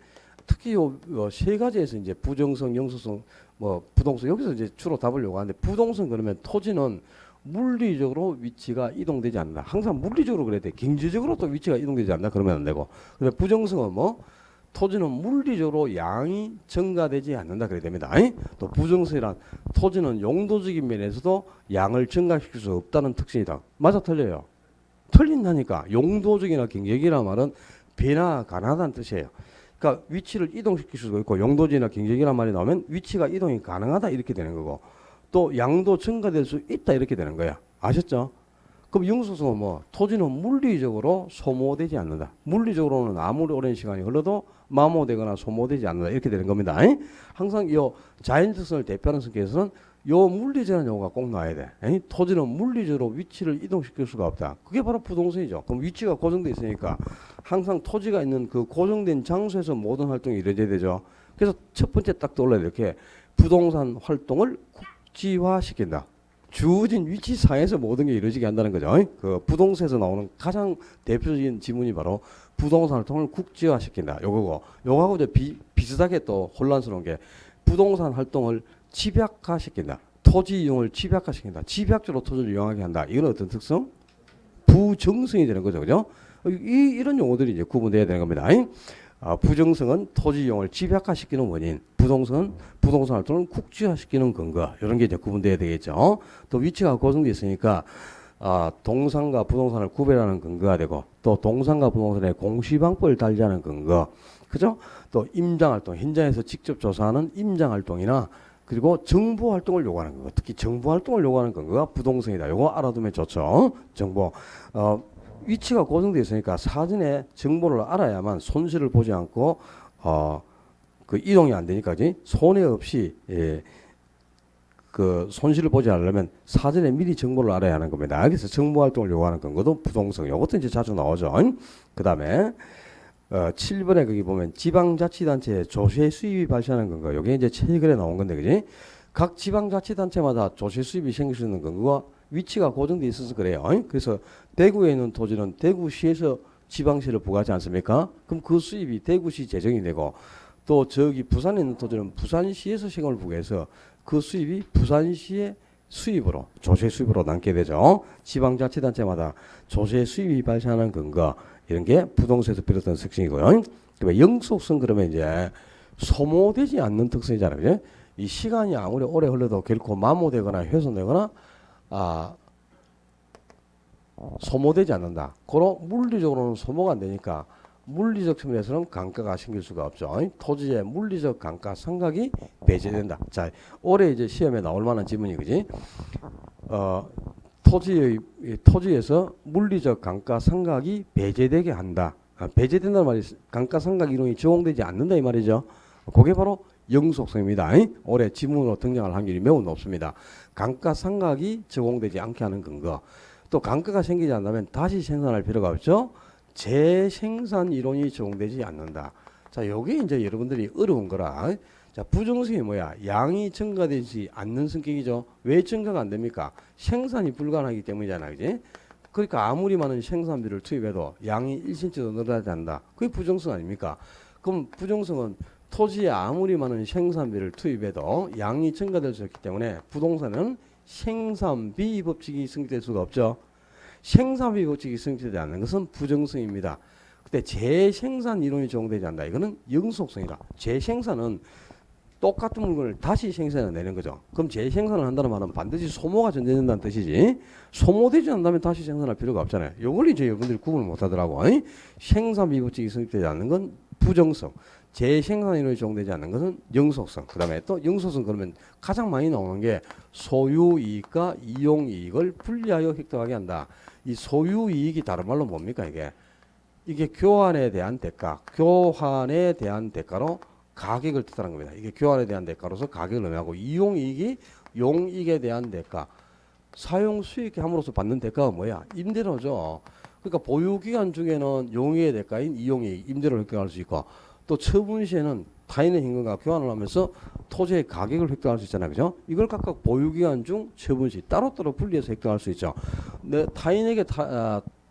특히 요 세 가지에서 이제 부정성, 영속성, 뭐 부동성 여기서 이제 주로 답을 요구하는데 부동성 그러면 토지는 물리적으로 위치가 이동되지 않는다. 항상 물리적으로 그래야 돼. 경제적으로 또 위치가 이동되지 않는다. 그러면 안 되고. 근데 부정성은 뭐? 토지는 물리적으로 양이 증가되지 않는다. 그래야 됩니다. 또 부정성이란 토지는 용도적인 면에서도 양을 증가시킬 수 없다는 특징이다. 맞아, 틀려요? 틀린다니까. 용도적이나 경제적이라는 말은 변화 가능하다는 뜻이에요. 그러니까 위치를 이동시킬 수도 있고 용도적이나 경제적이라는 말이 나오면 위치가 이동이 가능하다 이렇게 되는 거고 또 양도 증가될 수 있다 이렇게 되는 거야. 아셨죠? 그럼 영속성은 뭐? 토지는 물리적으로 소모되지 않는다. 물리적으로는 아무리 오랜 시간이 흘러도 마모되거나 소모되지 않는다. 이렇게 되는 겁니다. 항상 이 자연 특성을 대표하는 성격에서는 요 물리적인 용어가 꼭 나와야 돼. 토지는 물리적으로 위치를 이동시킬 수가 없다. 그게 바로 부동성이죠. 그럼 위치가 고정돼 있으니까 항상 토지가 있는 그 고정된 장소에서 모든 활동이 이루어져야 되죠. 그래서 첫 번째 딱 떠올라야 돼. 이렇게 부동산 활동을 국지화시킨다. 주어진 위치상에서 모든 게 이루어지게 한다는 거죠. 그 부동산에서 나오는 가장 대표적인 지문이 바로 부동산 활동을 국지화시킨다. 요거고, 요거하고 이제 비슷하게 또 혼란스러운 게 부동산 활동을 집약화시킨다. 토지 이용을 집약화시킨다. 집약적으로 토지를 이용하게 한다. 이건 어떤 특성? 부정성이 되는 거죠. 그죠? 이런 용어들이 이제 구분돼야 되는 겁니다. 부정성은 토지 이용을 집약화시키는 원인, 부동성은 부동산 활동을 국지화시키는 근거, 이런 게 이제 구분돼야 되겠죠. 또 위치가 고정돼 있으니까 동산과 부동산을 구별하는 근거가 되고, 또 동산과 부동산의 공시방법을 달리하는 근거, 그죠? 또 임장 활동, 현장에서 직접 조사하는 임장 활동이나 그리고 정보 활동을 요구하는 근거, 특히 정보 활동을 요구하는 근거가 부동성이다. 요거 알아두면 좋죠. 정보. 위치가 고정되어 있으니까 사전에 정보를 알아야만 손실을 보지 않고 그 이동이 안 되니까 손해 없이 그 손실을 보지 않으려면 사전에 미리 정보를 알아야 하는 겁니다. 그래서 정보 활동을 요구하는 근거도 부동성. 요것도 이제 자주 나오죠. 그다음에 7번에 거기 보면 지방자치단체의 조세 수입이 발생하는 근거. 요게 이제 최근에 나온 건데, 그지? 각 지방자치단체마다 조세 수입이 생길 수 있는 근거가 위치가 고정돼 있어서 그래요. 그래서 대구에 있는 토지는 대구시에서 지방시를 부과하지 않습니까? 그럼 그 수입이 대구시 재정이 되고, 또 저기 부산에 있는 토지는 부산시에서 세금을 부과해서 그 수입이 부산시의 수입으로, 조세 수입으로 남게 되죠. 지방자치단체마다 조세 수입이 발생하는 근거, 이런 게 부동산에서 비롯된 특징이고요. 그다음에 영속성, 그러면 이제 소모되지 않는 특성이잖아요. 그죠? 이 시간이 아무리 오래 흘러도 결코 마모되거나 훼손되거나 소모되지 않는다. 그런 물리적으로는 소모가 안 되니까 물리적 측면에서는 감가가 생길 수가 없죠. 토지의 물리적 감가 상각이 배제된다. 자, 올해 이제 시험에 나올 만한 지문이, 그지? 토지에서 물리적 감가 상각이 배제되게 한다. 배제된다는 말이 감가 상각 이론이 적용되지 않는다 이 말이죠. 그게 바로 영속성입니다. 올해 지문으로 등장할 확률이 매우 높습니다. 감가 상각이 적용되지 않게 하는 근거. 또 감가가 생기지 않는다면 다시 생산할 필요가 없죠. 재생산 이론이 적용되지 않는다. 자, 요게 이제 여러분들이 어려운 거라. 자, 부정성이 뭐야? 양이 증가되지 않는 성격이죠. 왜 증가가 안 됩니까? 생산이 불가능하기 때문이잖아요. 그지? 그러니까 아무리 많은 생산비를 투입해도 양이 1cm도 늘어나지 않는다. 그게 부정성 아닙니까? 그럼 부정성은 토지에 아무리 많은 생산비를 투입해도 양이 증가될 수 있기 때문에 부동산은 생산비 법칙이 성립될 수가 없죠. 생산비 법칙이 성립되지 않는 것은 부정성입니다. 근데 재생산 이론이 적용되지 않는다. 이거는 영속성이다. 재생산은 똑같은 물건을 다시 생산해내는 거죠. 그럼 재생산을 한다는 말은 반드시 소모가 전제된다는 뜻이지. 소모되지 않는다면 다시 생산할 필요가 없잖아요. 이걸 이제 여러분들이 구분을 못하더라고. 생산비 법칙이 성립되지 않는 건 부정성. 재생산 이론이 적용되지 않는 것은 영속성. 그 다음에 또 영속성, 그러면 가장 많이 나오는 게 소유이익과 이용이익을 분리하여 획득하게 한다. 이 소유이익이 다른 말로 뭡니까 이게 교환에 대한 대가, 교환에 대한 대가로 가격을 뜻하는 겁니다. 이게 교환에 대한 대가로서 가격을 의미하고, 이용이익이 용이익에 대한 대가, 사용 수익 함으로써 받는 대가가 뭐야? 임대료죠. 그러니까 보유기간 중에는 용이익의 대가인 이용이익, 임대료를 획득할 수 있고, 또 처분 시에는 타인의 현금과 교환을 하면서 토지의 가격을 획득할 수 있잖아요. 그죠? 이걸 각각 보유기간 중 처분 시 따로따로 분리해서 획득할 수 있죠. 근데 타인에게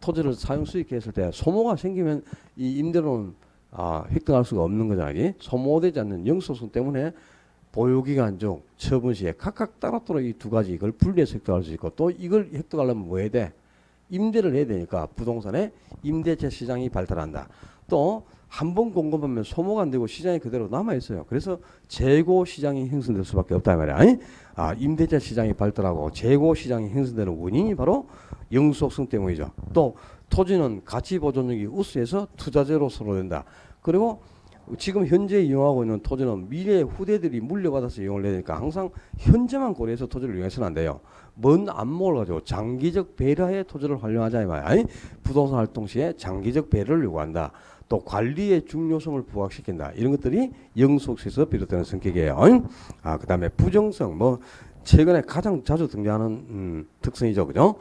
토지를 사용 수익했을 때 소모가 생기면 이 임대료는 획득할 수가 없는 거잖아요. 소모되지 않는 영속성 때문에 보유기간 중 처분 시에 각각 따로따로 이 두 가지 이걸 분리해서 획득할 수 있고, 또 이걸 획득하려면 뭐 해야 돼? 임대를 해야 되니까 부동산에 임대차 시장이 발달한다. 또 한 번 공급하면 소모가 안 되고 시장이 그대로 남아 있어요. 그래서 재고 시장이 형성될 수밖에 없다 말이야. 임대차 시장이 발달하고 재고 시장이 형성되는 원인이 바로 영속성 때문이죠. 또 토지는 가치 보존력이 우수해서 투자재로 선호된다. 그리고 지금 현재 이용하고 있는 토지는 미래 후대들이 물려받아서 이용을 해야 되니까 항상 현재만 고려해서 토지를 이용해서는 안 돼요. 먼 안목을 가지고 장기적 배려의 토지를 활용하자 이 말이야. 부동산 활동 시에 장기적 배려를 요구한다. 또 관리의 중요성을 부각시킨다. 이런 것들이 영속시에서 비롯되는 성격이에요. 그다음에 부정성 뭐 최근에 가장 자주 등장하는 특성이죠. 그죠?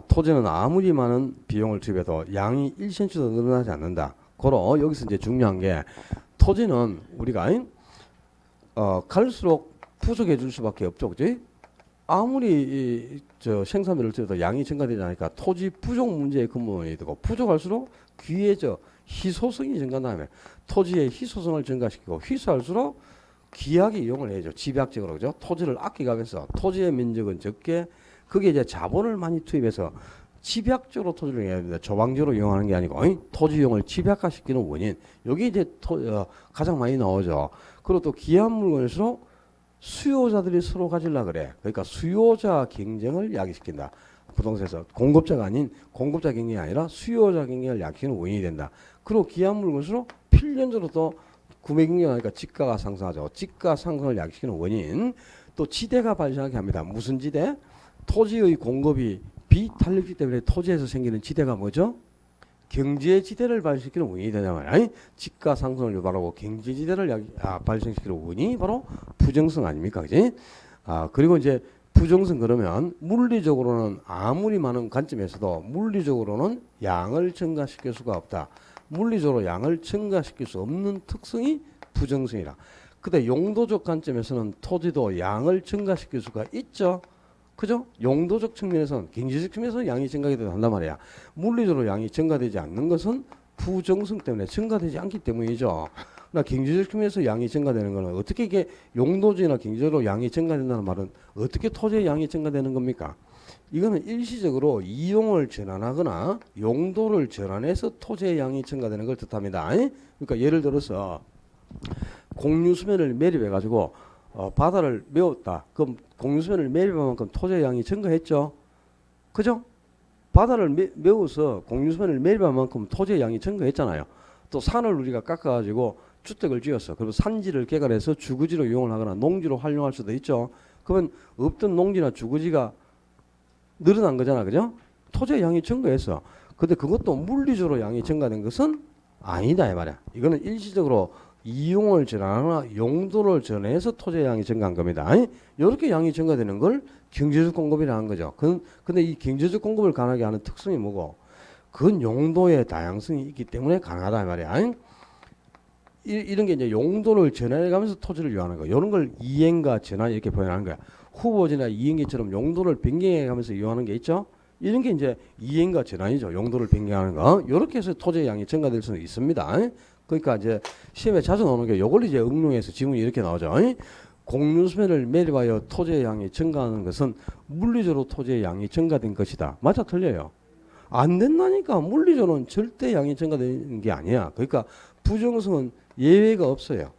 토지는 아무리 많은 비용을 투입해도 양이 1cm도 늘어나지 않는다. 고로 여기서 이제 중요한 게 토지는 우리가 갈수록 부족해 줄 수밖에 없죠. 그지? 아무리 저 생산비를 들여도 양이 증가되지 않으니까 토지 부족 문제의 근본이 되고 부족할수록 귀해져 희소성이 증가한다면 토지의 희소성을 증가시키고 희소할수록 귀하게 이용을 해야죠. 집약적으로 그죠? 토지를 아껴가면서 토지의 면적은 적게 그게 이제 자본을 많이 투입해서 집약적으로 토지를 이용해야 됩니다. 조방적으로 이용하는 게 아니고 토지 이용을 집약화시키는 원인 여기 이제 가장 많이 나오죠. 그리고 또 귀한 물건일수록 수요자들이 서로 가질라 그래. 그러니까 수요자 경쟁을 야기시킨다. 부동산에서 공급자가 아닌 공급자 경쟁이 아니라 수요자 경쟁을 야기시키는 원인이 된다. 그리고 귀한 물건일수록 필연적으로 또 구매 경쟁하니까 지가가 상승하죠. 지가 상승을 야기시키는 원인. 또 지대가 발생하게 합니다. 무슨 지대? 토지의 공급이 비탄력지 때문에 토지에서 생기는 지대가 뭐죠? 경제 지대를 발생시키는 원인이 되냐 말이야. 지가 상승을 유발하고 경제 지대를 발생시키는 원인이 바로 부정성 아닙니까? 그지? 그리고 이제 부정성 그러면 물리적으로는 아무리 많은 관점에서도 물리적으로는 양을 증가시킬 수가 없다. 물리적으로 양을 증가시킬 수 없는 특성이 부정성이라. 근데 용도적 관점에서는 토지도 양을 증가시킬 수가 있죠. 그죠? 용도적 측면에서는 경제적 측면에서는 양이 증가하게 된단 말이야. 물리적으로 양이 증가되지 않는 것은 부정성 때문에 증가되지 않기 때문이죠. 그러나 경제적 측면에서 양이 증가되는 것은 어떻게 이게 용도적이나 경제적으로 양이 증가된다는 말은 어떻게 토지의 양이 증가되는 겁니까? 이거는 일시적으로 이용을 전환하거나 용도를 전환해서 토지의 양이 증가되는 걸 뜻합니다. 그러니까 예를 들어서 공유수면을 매립해 가지고 바다를 메웠다. 그럼 공유수면을 매립한 만큼 토지의 양이 증가했죠. 그죠? 바다를 메워서 공유수면을 매립한 만큼 토지의 양이 증가했잖아요. 또 산을 우리가 깎아가지고 주택을 지었어. 그리고 산지를 개발해서 주거지로 이용을 하거나 농지로 활용할 수도 있죠. 그러면 없던 농지나 주거지가 늘어난 거잖아. 그죠? 토지의 양이 증가했어. 근데 그것도 물리적으로 양이 증가된 것은 아니다 이 말이야. 이거는 일시적으로 이용을 전환하거나 용도를 전환해서 토지의 양이 증가한 겁니다. 이렇게 양이 증가되는 걸 경제적 공급이라는 거죠. 근데 이 경제적 공급을 가능하게 하는 특성이 뭐고? 그건 용도의 다양성이 있기 때문에 가능하다 이 말이야. 이런 게 이제 용도를 전환해 가면서 토지를 이용하는 거. 이런 걸 이행과 전환 이렇게 표현하는 거야. 후보지나 이행기처럼 용도를 변경해 가면서 이용하는 게 있죠. 이런 게 이제 이행과 전환이죠. 용도를 변경하는 거. 이렇게 해서 토지의 양이 증가될 수는 있습니다. 그러니까 이제 시험에 자주 나오는 게 요걸 이제 응용해서 지문이 이렇게 나오죠. 공유수면을 매립하여 토지의 양이 증가하는 것은 물리적으로 토지의 양이 증가된 것이다. 맞아 틀려요? 안 된다니까. 물리적으로는 절대 양이 증가되는 게 아니야. 그러니까 부정성은 예외가 없어요.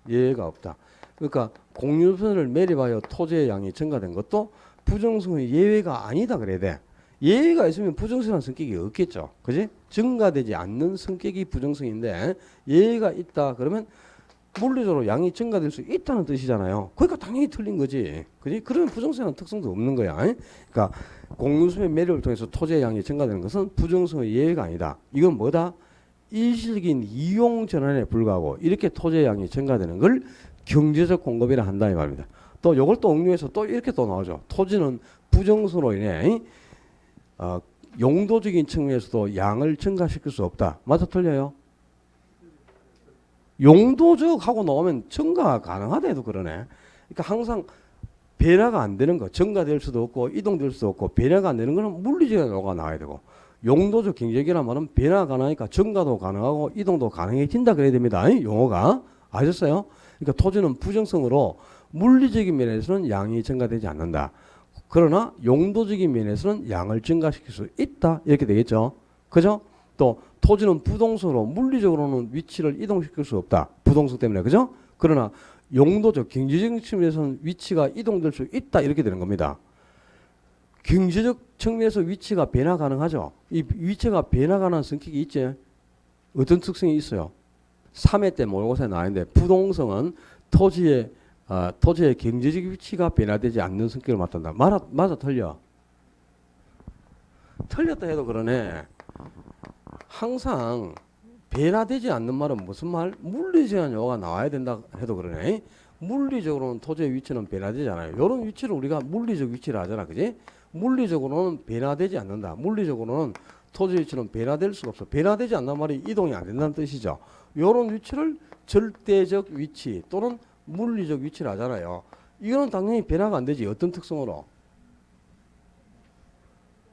예외가 없다. 그러니까 공유수면을 매립하여 토지의 양이 증가된 것도 부정성의 예외가 아니다 그래야 돼. 예외가 있으면 부정성이라는 성격이 없겠죠. 그지? 증가되지 않는 성격이 부정성인데 예외가 있다 그러면 물리적으로 양이 증가될 수 있다는 뜻이잖아요. 그러니까 당연히 틀린 거지. 그지? 그러면 부정성이라는 특성도 없는 거야. 그러니까 공유수면 매립을 통해서 토지의 양이 증가되는 것은 부정성의 예외가 아니다. 이건 뭐다? 일시적인 이용 전환에 불과하고 이렇게 토지의 양이 증가되는 걸 경제적 공급이라 한다 이 말입니다. 또 이걸 또 응용해서 또 이렇게 또 나오죠. 토지는 부정성으로 인해 용도적인 측면에서도 양을 증가시킬 수 없다. 맞아 틀려요? 용도적 하고 나오면 증가가 가능하다 해도 그러네. 그러니까 항상 변화가 안 되는 거, 증가될 수도 없고 이동될 수도 없고 변화가 안 되는 거는 물리적인 용어가 나와야 되고 용도적 경제기란 말은 변화가 가능하니까 증가도 가능하고 이동도 가능해진다 그래야 됩니다. 용어가 아셨어요? 그러니까 토지는 부정성으로 물리적인 면에서는 양이 증가되지 않는다. 그러나 용도적인 면에서는 양을 증가시킬 수 있다. 이렇게 되겠죠. 그죠? 또 토지는 부동성으로 물리적으로는 위치를 이동시킬 수 없다. 부동성 때문에. 그죠? 그러나 용도적 경제적 측면에서는 위치가 이동될 수 있다. 이렇게 되는 겁니다. 경제적 측면에서 위치가 변화 가능하죠. 이 위치가 변화 가능한 성격이 있지. 어떤 특성이 있어요? 3회 때 모의고사에 나왔는데 부동성은 토지의 토지의 경제적 위치가 변화되지 않는 성격을 맞춘다. 맞아 틀려? 틀렸다 해도 그러네. 항상 변화되지 않는 말은 무슨 말? 물리적인 요가 나와야 된다 해도 그러네. 물리적으로는 토지의 위치는 변화되지 않아요. 이런 위치를 우리가 물리적 위치를 하잖아. 그지? 물리적으로는 변화되지 않는다. 물리적으로는 토지의 위치는 변화될 수가 없어. 변화되지 않는 말이 이동이 안 된다는 뜻이죠. 이런 위치를 절대적 위치 또는 물리적 위치를 하잖아요. 이거는 당연히 변화가 안 되지. 어떤 특성으로?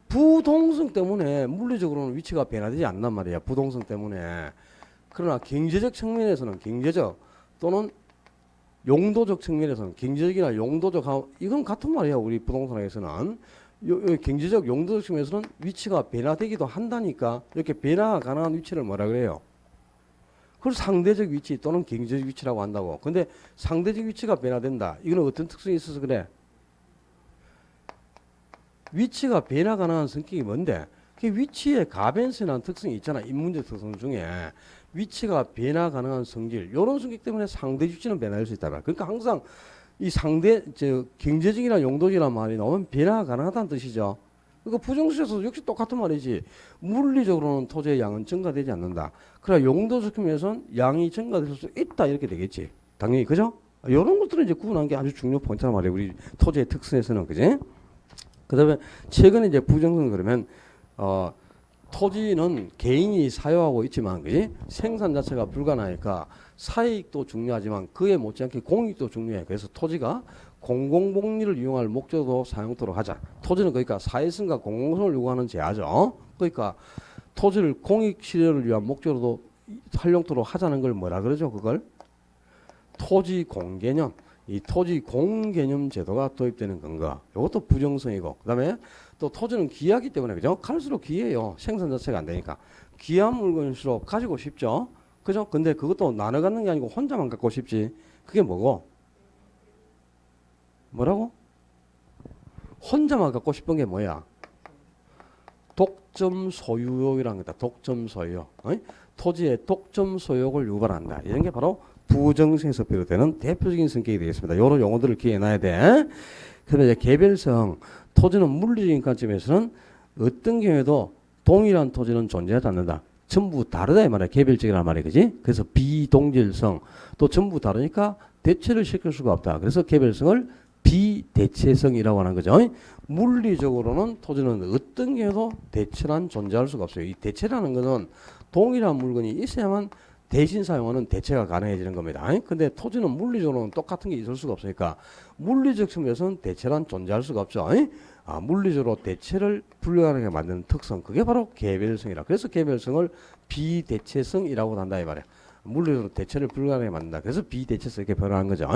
부동성 때문에 물리적으로는 위치가 변화되지 않단 말이야. 부동성 때문에. 그러나 경제적 측면에서는 경제적 또는 용도적 측면에서는 경제적이나 용도적 이건 같은 말이야. 우리 부동산에서는 경제적 용도적 측면에서는 위치가 변화되기도 한다니까. 이렇게 변화가 가능한 위치를 뭐라 그래요? 그걸 상대적 위치 또는 경제적 위치라고 한다고. 근데 상대적 위치가 변화된다. 이거는 어떤 특성이 있어서 그래? 위치가 변화 가능한 성격이 뭔데? 그 위치에 가변성이라는 특성이 있잖아. 인문적 특성 중에 위치가 변화 가능한 성질. 이런 성격 때문에 상대 위치는 변화할 수 있다. 그러니까 항상 이 상대 경제적이나 용도적이라는 말이 나오면 변화가 가능하다는 뜻이죠. 그러니까 부정수에서도 역시 똑같은 말이지. 물리적으로는 토지의 양은 증가되지 않는다. 그러나 용도적 측면에서는 양이 증가될 수 있다 이렇게 되겠지. 당연히 그죠? 이런 것들은 이제 구분한 게 아주 중요 포인트란 말이에요. 우리 토지의 특성에서는 그지? 그다음에 최근에 이제 부정성 그러면 토지는 개인이 사용하고 있지만 그지? 생산 자체가 불가능하니까 사익도 중요하지만 그에 못지않게 공익도 중요해. 그래서 토지가 공공복리를 이용할 목적으로 사용토록 하자. 토지는 그러니까 사회성과 공공성을 요구하는 제하죠. 그러니까 토지를 공익 실현을 위한 목적으로도 활용토록 하자는 걸 뭐라 그러죠? 그걸 토지 공개념. 이 토지 공개념 제도가 도입되는 근거. 이것도 부정성이고. 그다음에 또 토지는 귀하기 때문에 그죠? 갈수록 귀해요. 생산 자체가 안 되니까. 귀한 물건일수록 가지고 싶죠. 그죠? 근데 그것도 나눠 갖는 게 아니고 혼자만 갖고 싶지. 그게 뭐고? 뭐라고? 혼자만 갖고 싶은 게 뭐야? 독점 소유욕이라는 거다. 독점 소유욕. 토지의 독점 소유욕을 유발한다. 이런 게 바로 부정성에서 비롯되는 대표적인 성격이 되겠습니다. 이런 용어들을 기억해놔야 돼. 그다음에 이제 개별성. 토지는 물리적인 관점에서는 어떤 경우에도 동일한 토지는 존재하지 않는다. 전부 다르다 이 말이야. 개별적이란 말이야. 그지? 그래서 비동질성. 또 전부 다르니까 대체를 시킬 수가 없다. 그래서 개별성을 비대체성이라고 하는 거죠. 물리적으로는 토지는 어떤 경우에도 대체란 존재할 수가 없어요. 이 대체라는 것은 동일한 물건이 있어야만 대신 사용하는 대체가 가능해지는 겁니다. 근데 토지는 물리적으로는 똑같은 게 있을 수가 없으니까 물리적 측면에서는 대체란 존재할 수가 없죠. 물리적으로 대체를 불가능하게 만드는 특성. 그게 바로 개별성이라. 그래서 개별성을 비대체성이라고 한다 이 말이야. 물리적으로 대체를 불가능하게 만든다. 그래서 비대체성 이렇게 표현하는 거죠.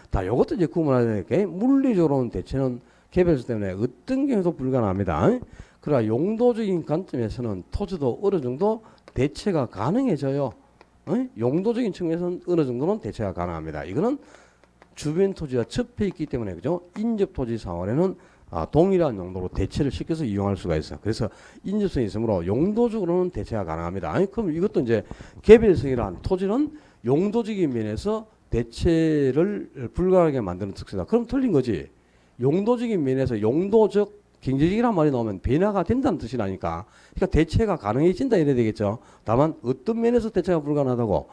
다 이것도 이제 구분해야 될 게 물리적으로는 대체는 개별성 때문에 어떤 경우도 불가능합니다. 그러나 용도적인 관점에서는 토지도 어느 정도 대체가 가능해져요. 용도적인 측면에서는 어느 정도는 대체가 가능합니다. 이거는 주변 토지와 접해 있기 때문에 그죠? 인접 토지 상환에는 동일한 용도로 대체를 시켜서 이용할 수가 있어요. 그래서 인접성이 있으므로 용도적으로는 대체가 가능합니다. 그럼 이것도 이제 개별성이란 토지는 용도적인 면에서 대체를 불가능하게 만드는 특성이다. 그럼 틀린 거지. 용도적인 면에서 용도적 경제적이란 말이 나오면 변화가 된다는 뜻이라니까. 그러니까 대체가 가능해진다 이래야 되겠죠. 다만 어떤 면에서 대체가 불가능하다고?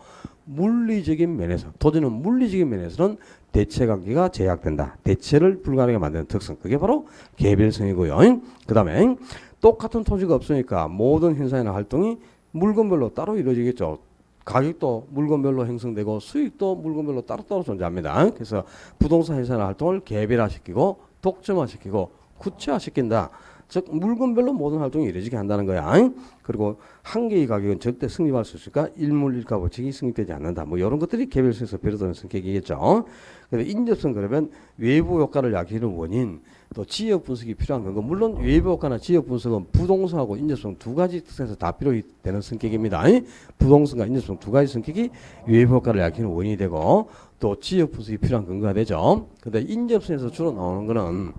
물리적인 면에서. 토지는 물리적인 면에서는 대체 관계가 제약된다. 대체를 불가능하게 만드는 특성. 그게 바로 개별성이고요. 그 다음에 똑같은 토지가 없으니까 모든 현상이나 활동이 물건별로 따로 이루어지겠죠. 가격도 물건별로 형성되고 수익도 물건별로 따로따로 존재합니다. 그래서 부동산 현상이나 활동을 개별화시키고 독점화시키고 구체화시킨다. 즉 물건별로 모든 활동이 이루어지게 한다는 거야. 그리고 한 개의 가격은 절대 성립할 수 있을까? 일물일가 법칙이 성립되지 않는다. 뭐 이런 것들이 개별성에서 비롯되는 성격이겠죠. 그런데 인접성 그러면 외부 효과를 야기하는 원인, 또 지역 분석이 필요한 건 물론 외부 효과나 지역 분석은 부동성하고 인접성 두 가지 특성에서 다 필요되는 성격입니다. 부동성과 인접성 두 가지 성격이 외부 효과를 야기하는 원인이 되고 또 지역 분석이 필요한 근거가 되죠. 근데 인접성에서 주로 나오는 거는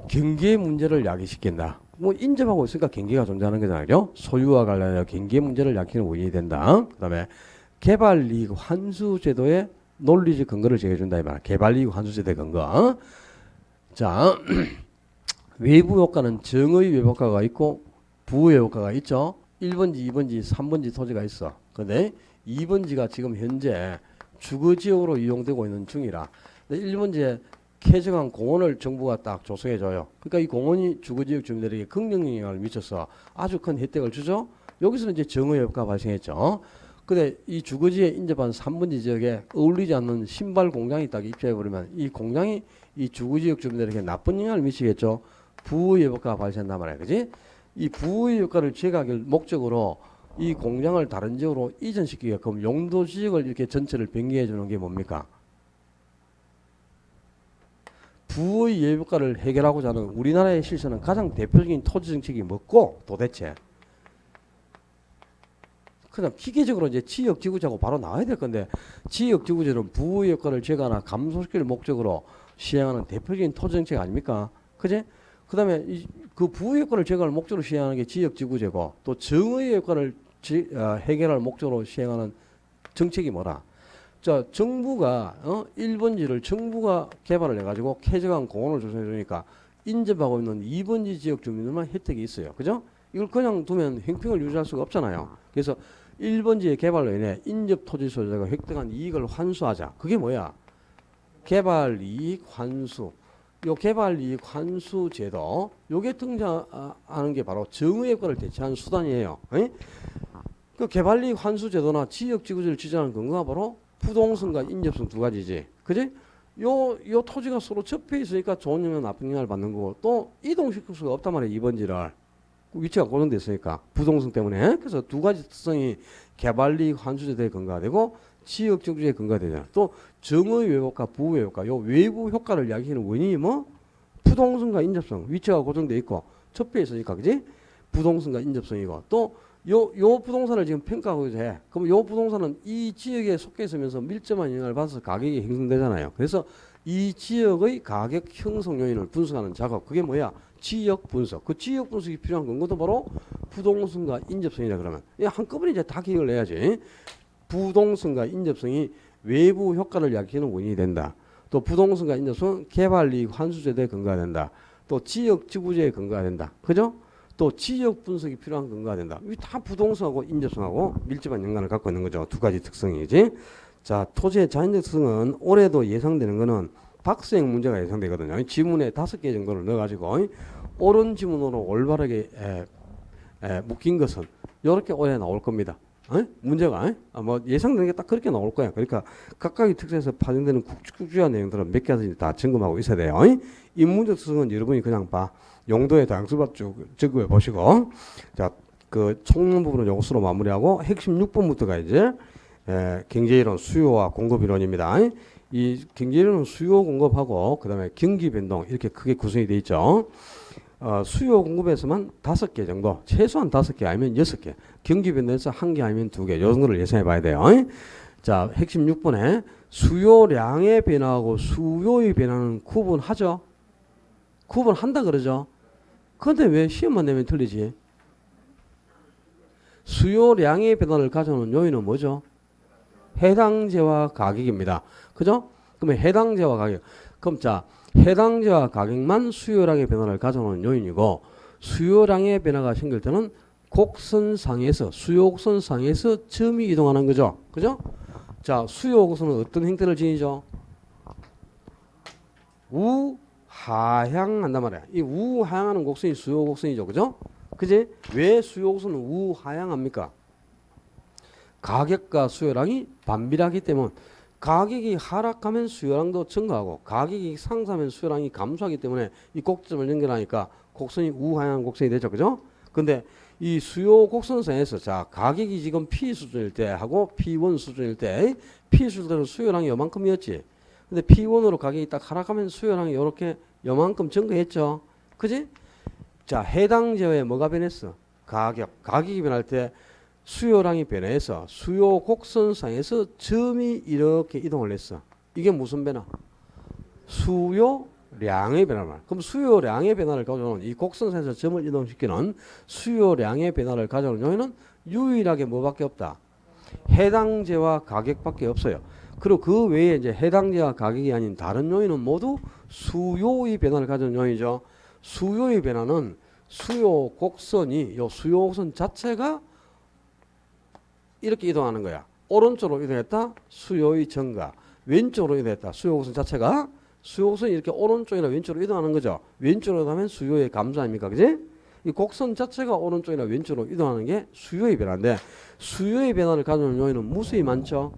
경계 문제를 야기시킨다. 뭐 인접하고 있으니까 경계가 존재하는 거잖아요. 소유와 관련하여 경계 문제를 야기하는 원인이 된다. 그 다음에 개발이익 환수 제도의 논리적 근거를 제공해준다 이 말이야. 개발이익 환수제도의 근거. 자, 외부 효과는 정의 외부 효과가 있고 부의 효과가 있죠. 1번지, 2번지, 3번지 토지가 있어. 근데 2번지가 지금 현재 주거지역으로 이용되고 있는 중이라. 1번지에 쾌정한 공원을 정부가 딱 조성해줘요. 그러니까 이 공원이 주거지역 주민들에게 긍정 영향을 미쳐서 아주 큰 혜택을 주죠. 여기서는 이제 정의 효과가 발생했죠. 근데 이 주거지에 인접한 3번지 지역에 어울리지 않는 신발 공장이 딱 입주해버리면 이 공장이 이 주거지역 주민들에게 나쁜 영향을 미치겠죠. 부의 효과가 발생한단 말이야. 그지? 이 부의 효과를 제거하기 목적으로 이 공장을 다른 지역으로 이전시키게끔 용도 지역을 이렇게 전체를 변경해 주는 게 뭡니까? 부의 예효과를 해결하고자 하는 우리나라의 실천은 가장 대표적인 토지 정책이 뭐고 도대체? 그냥 기계적으로 이제 지역지구제하고 바로 나와야 될 건데 지역지구제는 부의 효과를 제거하나 감소시킬 목적으로 시행하는 대표적인 토지 정책 아닙니까? 그지? 그 다음에 그 부의 효과를 제거할 목적으로 시행하는 게 지역지구제고 또 정의 효과를 해결할 목적으로 시행하는 정책이 뭐라? 자, 정부가 1번지를 정부가 개발을 해가지고 쾌적한 공원을 조성해 주니까 인접하고 있는 2번지 지역 주민들만 혜택이 있어요. 그죠? 이걸 그냥 두면 행평을 유지할 수가 없잖아요. 그래서 1번지의 개발로 인해 인접 토지 소유자가 획득한 이익을 환수하자. 그게 뭐야? 개발 이익 환수. 요 개발 이익 환수 제도 요게 등장하는 게 바로 정의 효과를 대체하는 수단이에요. 그 개발 이익 환수 제도나 지역 지구제를 지정하는 근거가 바로 부동성과 인접성 두 가지지. 그지? 요 토지가 서로 접해 있으니까 좋은 영향, 나쁜 영향을 받는 거고 또 이동시킬 수가 없단 말이에요. 2번지를. 위치가 고정돼 있으니까 부동성 때문에. 그래서 두 가지 특성이 개발이익 환수제도의 근거가 되고 지역 지구제의 근거가 되잖아. 또 정의 외효과, 부의 효과. 요 외부 효과를 이야기하는 원인이 뭐? 부동성과 인접성. 위치가 고정돼 있고 접해 있으니까. 그지? 부동성과 인접성이고 또 요 부동산을 지금 평가하고 해. 그럼 요 부동산은 이 지역에 속해 있으면서 밀접한 영향을 받아서 가격이 형성되잖아요. 그래서 이 지역의 가격 형성 요인을 분석하는 작업. 그게 뭐야? 지역 분석. 그 지역 분석이 필요한 근거도 바로 부동성과 인접성이라 그러면. 한꺼번에 이제 다 기억을 해야지. 부동성과 인접성이 외부 효과를 야기하는 원인이 된다. 또 부동성과 인접성은 개발이익 환수제도의 근거가 된다. 또 지역 지구제의 근거가 된다. 그죠? 또 지역 분석이 필요한 근거가 된다. 이게 다 부동성하고 인접성하고 밀접한 연관을 갖고 있는 거죠. 두 가지 특성이지. 자, 토지의 자연적 특성은 올해도 예상되는 거는 박스형 문제가 예상되거든요. 지문에 5개 정도를 넣어가지고 옳은 지문으로 올바르게 묶인 것은 이렇게 올해 나올 겁니다. 문제가 뭐 예상되는 게 딱 그렇게 나올 거야. 그러니까 각각의 특성에서 파생되는 국주한 내용들은 몇 가지 다 점검하고 있어야 돼요. 이 문제 특성은 여러분이 그냥 봐. 용도의 다양수밭 쭉 적어해 보시고 자, 그 총론 부분은 요것으로 마무리하고 핵심 6번부터가 이제 경제이론 수요와 공급 이론입니다. 이 경제이론은 수요 공급하고 그다음에 경기 변동 이렇게 크게 구성이 되어 있죠. 수요 공급에서만 5개 정도, 최소한 5개 아니면 6개, 경기 변동에서 1개 아니면 2개, 요 정도를 예상해 봐야 돼요. 자, 핵심 6번에 수요량의 변화하고 수요의 변화는 구분하죠. 구분한다 그러죠. 그런데 왜 시험만 내면 틀리지? 수요량의 변화를 가져오는 요인은 뭐죠? 해당재와 가격입니다. 그죠? 그러면 해당재와 가격. 그럼 자, 해당재와 가격만 수요량의 변화를 가져오는 요인이고 수요량의 변화가 생길 때는 곡선상에서 수요 곡선상에서 점이 이동하는 거죠. 그죠? 자, 수요 곡선은 어떤 형태를 지니죠? 우하향한단 말이야. 이 우하향하는 곡선이 수요 곡선이죠. 그죠? 그지? 왜 수요 곡선은 우하향합니까? 가격과 수요량이 반비례하기 때문에 가격이 하락하면 수요량도 증가하고 가격이 상승하면 수요량이 감소하기 때문에 이 곡점을 연결하니까 곡선이 우하향 곡선이 되죠. 그죠? 근데 이 수요 곡선상에서 자, 가격이 지금 P 수준일 때 하고 P1 수준일 때 P 수준으로 수요량이 요만큼이었지. 근데 P1으로 가격이 딱 하락하면 수요량이 이렇게 요만큼 증가했죠. 그지? 자, 해당 제어에 뭐가 변했어? 가격이 변할 때 수요량이 변해서 수요 곡선상에서 점이 이렇게 이동을 했어. 이게 무슨 변화? 수요량의 변화만. 그럼 수요량의 변화를 가져오는 이 곡선상에서 점을 이동시키는 수요량의 변화를 가져오는 요인은 유일하게 뭐밖에 없다. 해당재와 가격밖에 없어요. 그리고 그 외에 이제 해당제와 가격이 아닌 다른 요인은 모두 수요의 변화를 가진 요인이죠. 수요의 변화는 수요 곡선이 요 수요 곡선 자체가 이렇게 이동하는 거야. 오른쪽으로 이동했다. 수요의 증가. 왼쪽으로 이동했다. 수요 곡선 자체가 수요 곡선이 이렇게 오른쪽이나 왼쪽으로 이동하는 거죠. 왼쪽으로 가면 수요의 감소 아닙니까? 그지? 이 곡선 자체가 오른쪽이나 왼쪽으로 이동하는 게 수요의 변화인데 수요의 변화를 가져오는 요인은 무수히 많죠.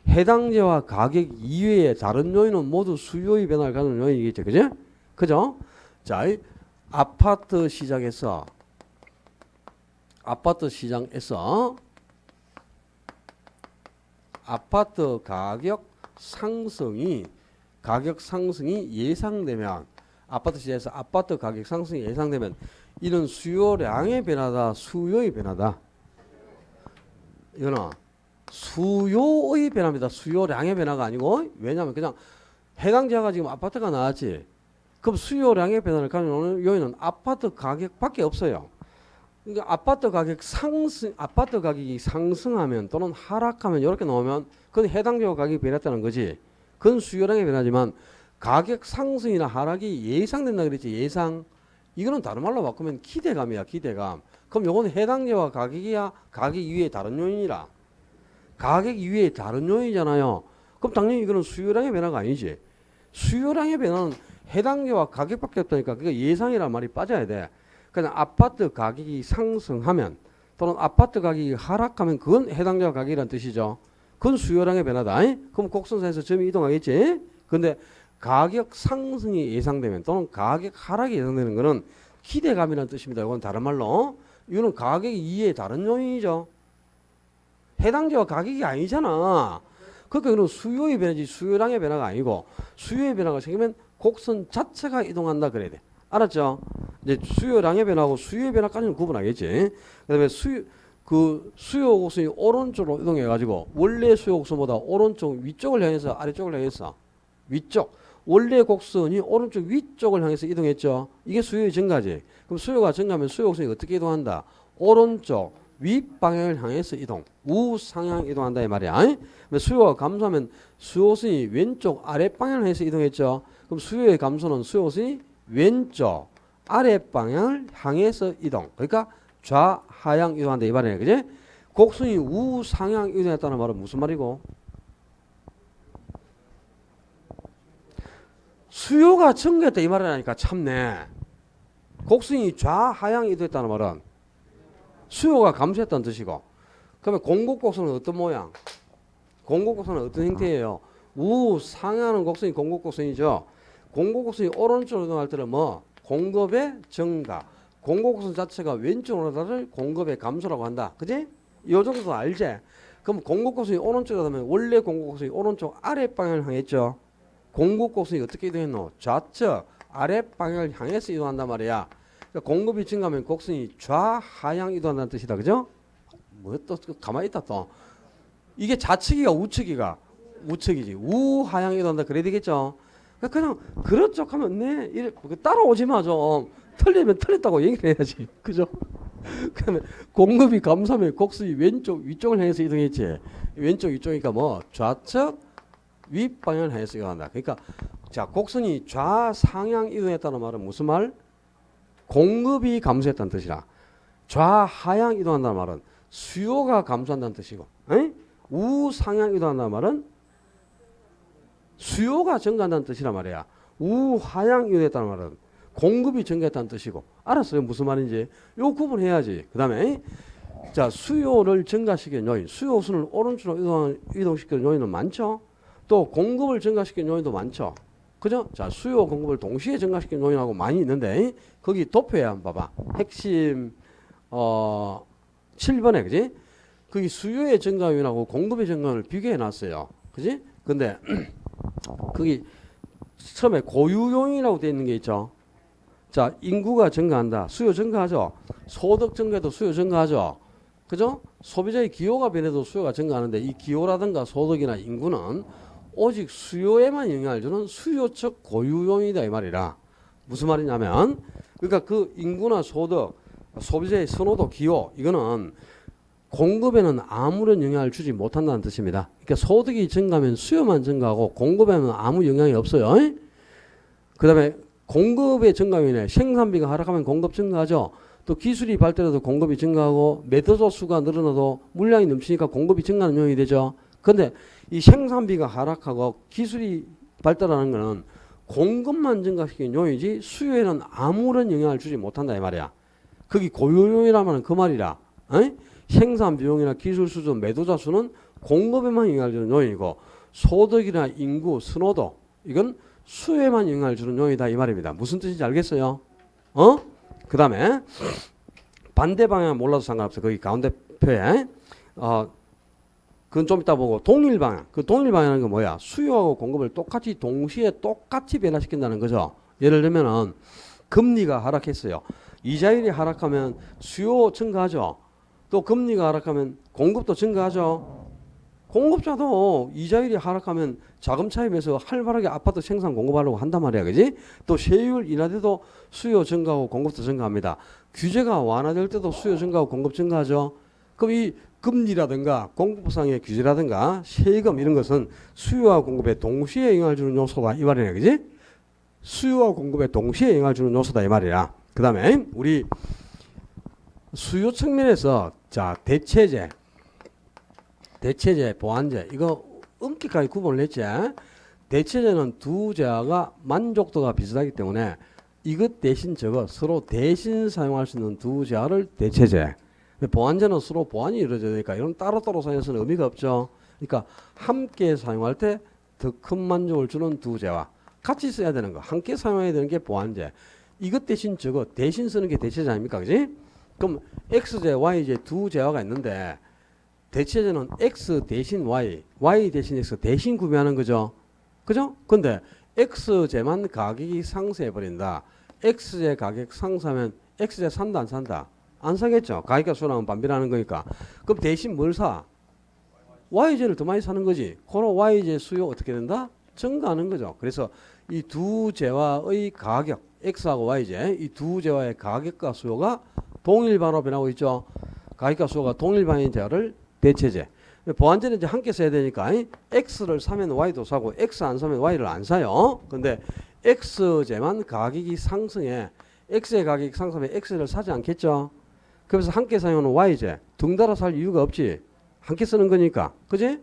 해당제와 가격 이외의 다른 요인은 모두 수요의 변화를 가져오는 요인이겠죠. 그지? 그죠? 자, 이 아파트 시장에서 아파트 가격 상승이 예상되면 아파트 시장에서 아파트 가격 상승이 예상되면 이는 수요량의 변화다, 수요의 변화다. 이거는 수요의 변화입니다. 수요량의 변화가 아니고 왜냐하면 그냥 해당자가 지금 아파트가 나왔지. 그럼 수요량의 변화를 가져오는 요인은 아파트 가격밖에 없어요. 그러니까 아파트 가격이 상승하면 또는 하락하면 이렇게 나오면 그건 해당자와 가격이 변했다는 거지. 그건 수요량의 변화지만 가격 상승이나 하락이 예상된다 그랬지. 예상. 이거는 다른 말로 바꾸면 기대감이야. 기대감. 그럼 요거는 해당제와 가격이야. 가격 이외의 다른 요인이라. 가격 이외의 다른 요인이잖아요. 그럼 당연히 이거는 수요량의 변화가 아니지. 수요량의 변화는 해당제와 가격밖에 없다니까. 그게 예상이란 말이 빠져야 돼. 그냥 아파트 가격이 상승하면 또는 아파트 가격이 하락하면 그건 해당제와 가격이란 뜻이죠. 그건 수요량의 변화다. 그럼 곡선상에서 점이 이동하겠지. 근데 가격 상승이 예상되면 또는 가격 하락이 예상되는 것은 기대감이라는 뜻입니다. 이건 다른 말로 이거는 가격 이외의 다른 요인이죠. 해당제와 가격이 아니잖아. 그러니까 이건 수요의 변화지 수요량의 변화가 아니고 수요의 변화가 생기면 곡선 자체가 이동한다 그래야 돼. 알았죠? 이제 수요량의 변화하고 수요의 변화까지는 구분하겠지. 그다음에 수요 곡선이 오른쪽으로 이동해 가지고 원래 수요 곡선보다 오른쪽 위쪽을 향해서 아래쪽을 향해서 위쪽 원래 곡선이 오른쪽 위쪽을 향해서 이동했죠. 이게 수요의 증가지. 그럼 수요가 증가하면 수요 곡선이 어떻게 이동한다? 오른쪽 윗방향을 향해서 이동. 우상향 이동한다 이 말이야. 수요가 감소하면 수요 곡선이 왼쪽 아랫방향을 향해서 이동했죠. 그럼 수요의 감소는 수요 곡선이 왼쪽 아랫방향을 향해서 이동. 그러니까 좌하향 이동한다 이 말이야. 그지? 곡선이 우상향 이동했다는 말은 무슨 말이고? 수요가 증가했다 이 말이라니까. 참네. 곡선이 좌하향 이동했다는 말은 수요가 감소했다는 뜻이고. 그러면 공곡곡선은 어떤 모양? 공곡곡선은 어떤 형태예요? 우상향하는 곡선이 공곡곡선이죠. 공곡곡선이 오른쪽으로 이동할 때는 뭐? 공급의 증가. 공곡곡선 자체가 왼쪽으로 가다를 공급의 감소라고 한다. 그지? 이 정도 알지? 그럼 공곡곡선이 오른쪽으로 가면 원래 공곡곡선이 오른쪽 아랫방향을 향했죠. 공급곡선이 어떻게 이동했노? 좌측 아랫방향을 향해서 이동한단 말이야. 그러니까 공급이 증가하면 곡선이 좌하향 이동한다는 뜻이다. 그죠? 뭐 또 가만히 있다 또. 이게 좌측이가 우측이가? 우측이지. 우하향 이동한다 그래야 되겠죠? 그냥 그렇죠 하면 네 이래 따라오지 마 좀. 틀리면 틀렸다고 얘기를 해야지. 그죠? 그러면 공급이 감소하면 곡선이 왼쪽 위쪽을 향해서 이동했지. 왼쪽 위쪽이니까 뭐 좌측 윗방향을 향해서 이동한다. 그러니까 자 곡선이 좌상향 이동했다는 말은 무슨 말? 공급이 감소했다는 뜻이라. 좌하향 이동한다는 말은 수요가 감소한다는 뜻이고, 에이? 우상향 이동한다는 말은 수요가 증가한다는 뜻이란 말이야. 우하향 이동했다는 말은 공급이 증가했다는 뜻이고. 알았어요? 무슨 말인지. 요 구분해야지. 그 다음에 자 수요를 증가시키는 요인, 수요순을 오른쪽으로 이동시키는 요인은 많죠. 또 공급을 증가시키는 요인도 많죠. 그죠? 자 수요 공급을 동시에 증가시키는 요인하고 많이 있는데 거기 도표에 한번 봐봐. 핵심 7번에 그지? 거기 수요의 증가 요인하고 공급의 증가 요인을 비교해 놨어요. 그지? 근데 거기 처음에 고유 요인이라고 되어 있는 게 있죠. 자 인구가 증가한다. 수요 증가하죠. 소득 증가도 수요 증가하죠. 그죠? 소비자의 기호가 변해도 수요가 증가하는데 이 기호라든가 소득이나 인구는 오직 수요에만 영향을 주는 수요적 고유 요인이다 이 말이라. 무슨 말이냐면 그러니까 그 인구나 소득, 소비자의 선호도, 기호 이거는 공급에는 아무런 영향을 주지 못한다는 뜻입니다. 그러니까 소득이 증가하면 수요만 증가하고 공급에는 아무 영향이 없어요. 그 다음에 공급의 증가로 인해 생산비가 하락하면 공급 증가하죠. 또 기술이 발달해도 공급이 증가하고 매도자 수가 늘어나도 물량이 넘치니까 공급이 증가하는 요인이 되죠. 그런데 이 생산비가 하락하고 기술이 발달하는 것은 공급만 증가시키는 요인이지 수요에는 아무런 영향을 주지 못한다 이 말이야. 거기 고요요인이라면 그 말이라. 생산 비용이나 기술 수준, 매도자 수는 공급에만 영향을 주는 요인이고 소득이나 인구, 선호도 이건 수요에만 영향을 주는 요인이다 이 말입니다. 무슨 뜻인지 알겠어요? 그 다음에 반대 방향 몰라도 상관없어. 거기 가운데 표에 그건 좀 이따 보고 동일 방향. 그 동일 방향은 그 뭐야? 수요하고 공급을 똑같이 동시에 똑같이 변화시킨다는 거죠. 예를 들면은 금리가 하락했어요. 이자율이 하락하면 수요 증가하죠. 또 금리가 하락하면 공급도 증가하죠. 공급자도 이자율이 하락하면 자금 차입에서 활발하게 아파트 생산 공급하려고 한단 말이야. 그지? 또 세율 인하돼도 수요 증가하고 공급도 증가합니다. 규제가 완화될 때도 수요 증가하고 공급 증가하죠. 그럼 이 금리라든가 공급상의 규제라든가 세금 이런 것은 수요와 공급에 동시에 영향을 주는 요소다 이 말이네. 그지? 수요와 공급에 동시에 영향을 주는 요소다 이 말이야. 그 다음에 우리 수요 측면에서 자 대체제, 보완제 이거 엄격하게 구분을 했지. 대체제는 두 제가 만족도가 비슷하기 때문에 이것 대신 저것 서로 대신 사용할 수 있는 두 제를 대체제. 보완제는 서로 보완이 이루어져야 되니까 이런 따로따로 사용해서는 의미가 없죠. 그러니까 함께 사용할 때 더 큰 만족을 주는 두 제와 같이 써야 되는 거, 함께 사용해야 되는 게 보완제. 이것 대신 저것 대신 쓰는 게 대체제 아닙니까? 그지? 그럼 X제, Y제 두 제화가 있는데 대체제는 X 대신 Y, Y 대신 X 대신 구매하는 거죠. 그죠? 근데 X제만 가격이 상승해버린다. X제 가격 상승하면 X제 산다 안 산다? 안 사겠죠. 가격과 수량은 반비례하는 거니까. 그럼 대신 뭘 사? Y제를 더 많이 사는 거지. 그럼 Y제 수요 어떻게 된다? 증가하는 거죠. 그래서 이 두 제화의 가격, X하고 Y제 이 두 제화의 가격과 수요가 동일반으로 변하고 있죠. 가격과 수요가 동일반인 제화를 대체제. 보완제는 이제 함께 써야 되니까 X를 사면 Y도 사고 X 안 사면 Y를 안 사요. 근데 X제만 가격이 상승해 X의 가격이 상승하면 X를 사지 않겠죠. 그래서 함께 사용하는 Y제 덩달아 살 이유가 없지. 함께 쓰는 거니까. 그지?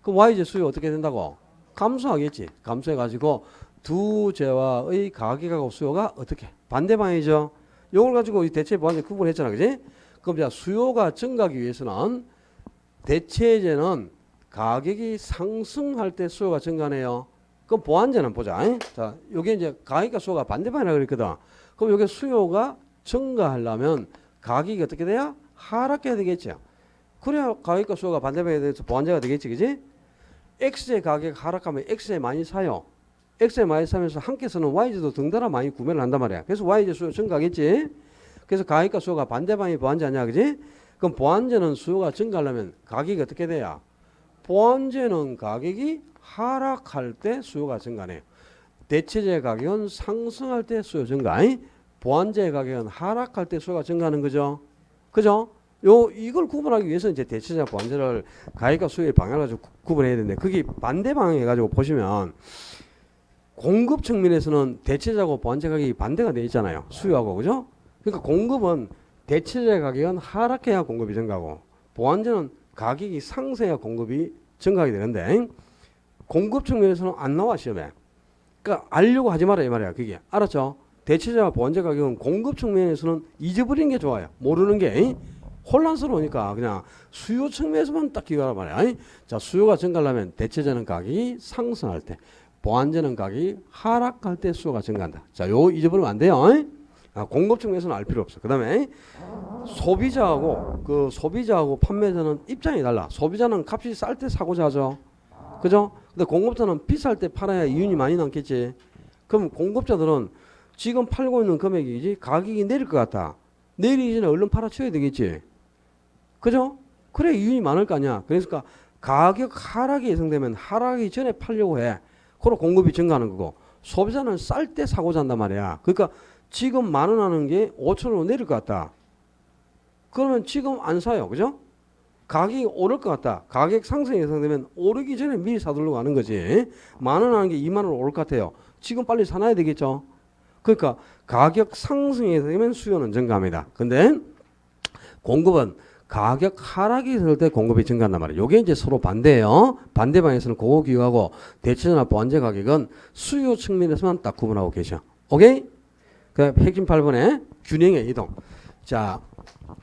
그럼 Y제 수요 어떻게 된다고? 감소하겠지. 감소해가지고 두 제와의 가격하고 수요가 어떻게? 반대 방향이죠. 이걸 가지고 이 대체 보완제 구분했잖아. 그지? 그럼 자 수요가 증가하기 위해서는 대체제는 가격이 상승할 때 수요가 증가하네요. 그럼 보완제는 보자. 자, 요게 이제 가격과 수요가 반대 방향이라고 그랬거든. 그럼 요게 수요가 증가하려면 가격이 어떻게 돼야? 하락해야 되겠죠. 그래야 가격과 수요가 반대 방향에 대해서 보완제가 되겠지. 그지? X의 가격 하락하면 X에 많이 사요. X에 많이 사면서 함께 쓰는 Y제도 덩달아 많이 구매를 한단 말이야. 그래서 Y제 수요 증가하겠지. 그래서 가격과 수요가 반대 방향이 보완제 아니야. 그지? 그럼 보완제는 수요가 증가하려면 가격이 어떻게 돼야? 보완제는 가격이 하락할 때 수요가 증가해요. 대체제 가격은 상승할 때 수요 증가. 보완제 가격은 하락할 때 수요가 증가하는 거죠. 그죠? 이걸 구분하기 위해서 이제 대체제와 보완제를 가격과 수요의 방향을 가지고 구분해야 되는데 그게 반대 방향 해가지고 보시면 공급 측면에서는 대체제하고 보완제 가격이 반대가 되어 있잖아요. 수요하고. 그죠? 그러니까 공급은 대체제 가격은 하락해야 공급이 증가하고 보완제는 가격이 상승해야 공급이 증가하게 되는데 공급 측면에서는 안 나와 시험에. 그러니까 알려고 하지 마라 이 말이야. 그게 알았죠? 대체제와 보완제 가격은 공급 측면에서는 잊어버리는 게 좋아요. 모르는 게 혼란스러우니까 그냥 수요 측면에서만 딱 기억하란 말이야. 자 수요가 증가하려면 대체제는 가격이 상승할 때 보완제는 가격이 하락할 때 수요가 증가한다. 자 요 잊어버리면 안 돼요. 공급 측면에서는 알 필요 없어. 그 다음에 소비자하고 판매자는 입장이 달라. 소비자는 값이 쌀 때 사고자 하죠. 그죠? 근데 공급자는 비쌀 때 팔아야 이윤이 많이 남겠지. 그럼 공급자들은 지금 팔고 있는 금액이지 가격이 내릴 것 같아. 내리기 전에 얼른 팔아쳐야 되겠지. 그죠? 그래 이윤이 많을 거 아니야. 그러니까 가격 하락이 예상되면 하락이 전에 팔려고 해. 그럼 공급이 증가하는 거고 소비자는 쌀 때 사고자 한단 말이야. 그러니까 지금 10,000원 하는 게 5,000원으로 내릴 것 같다. 그러면 지금 안 사요. 그죠? 가격이 오를 것 같다. 가격 상승이 예상되면 오르기 전에 미리 사두려고 하는 거지. 10,000원 하는 게 20,000원 오를 것 같아요. 지금 빨리 사놔야 되겠죠. 그러니까 가격 상승이 예상되면 수요는 증가합니다. 근데 공급은 가격 하락이 있을 때 공급이 증가한단 말이에요. 요게 이제 서로 반대예요. 반대 방향에서는 고기하고 대체전화 보완제 가격은 수요 측면에서만 딱 구분하고 계셔. 오케이? 그 핵심 8번에 균형의 이동. 자,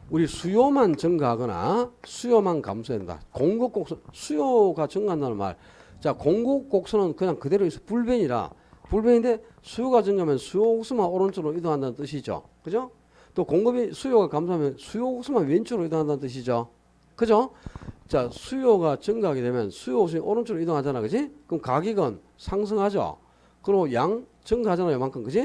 우리 수요만 증가하거나 수요만 감소한다. 공급 곡선, 수요가 증가한다는 말. 자, 공급 곡선은 그냥 그대로 있어. 불변이라. 불변인데 수요가 증가하면 수요 곡선만 오른쪽으로 이동한다는 뜻이죠. 그죠? 또 공급이 수요가 감소하면 수요 곡선만 왼쪽으로 이동한다는 뜻이죠. 그죠? 자, 수요가 증가하게 되면 수요 곡선이 오른쪽으로 이동하잖아. 그지? 그럼 가격은 상승하죠. 그리고 양 증가하잖아요. 이만큼. 그지?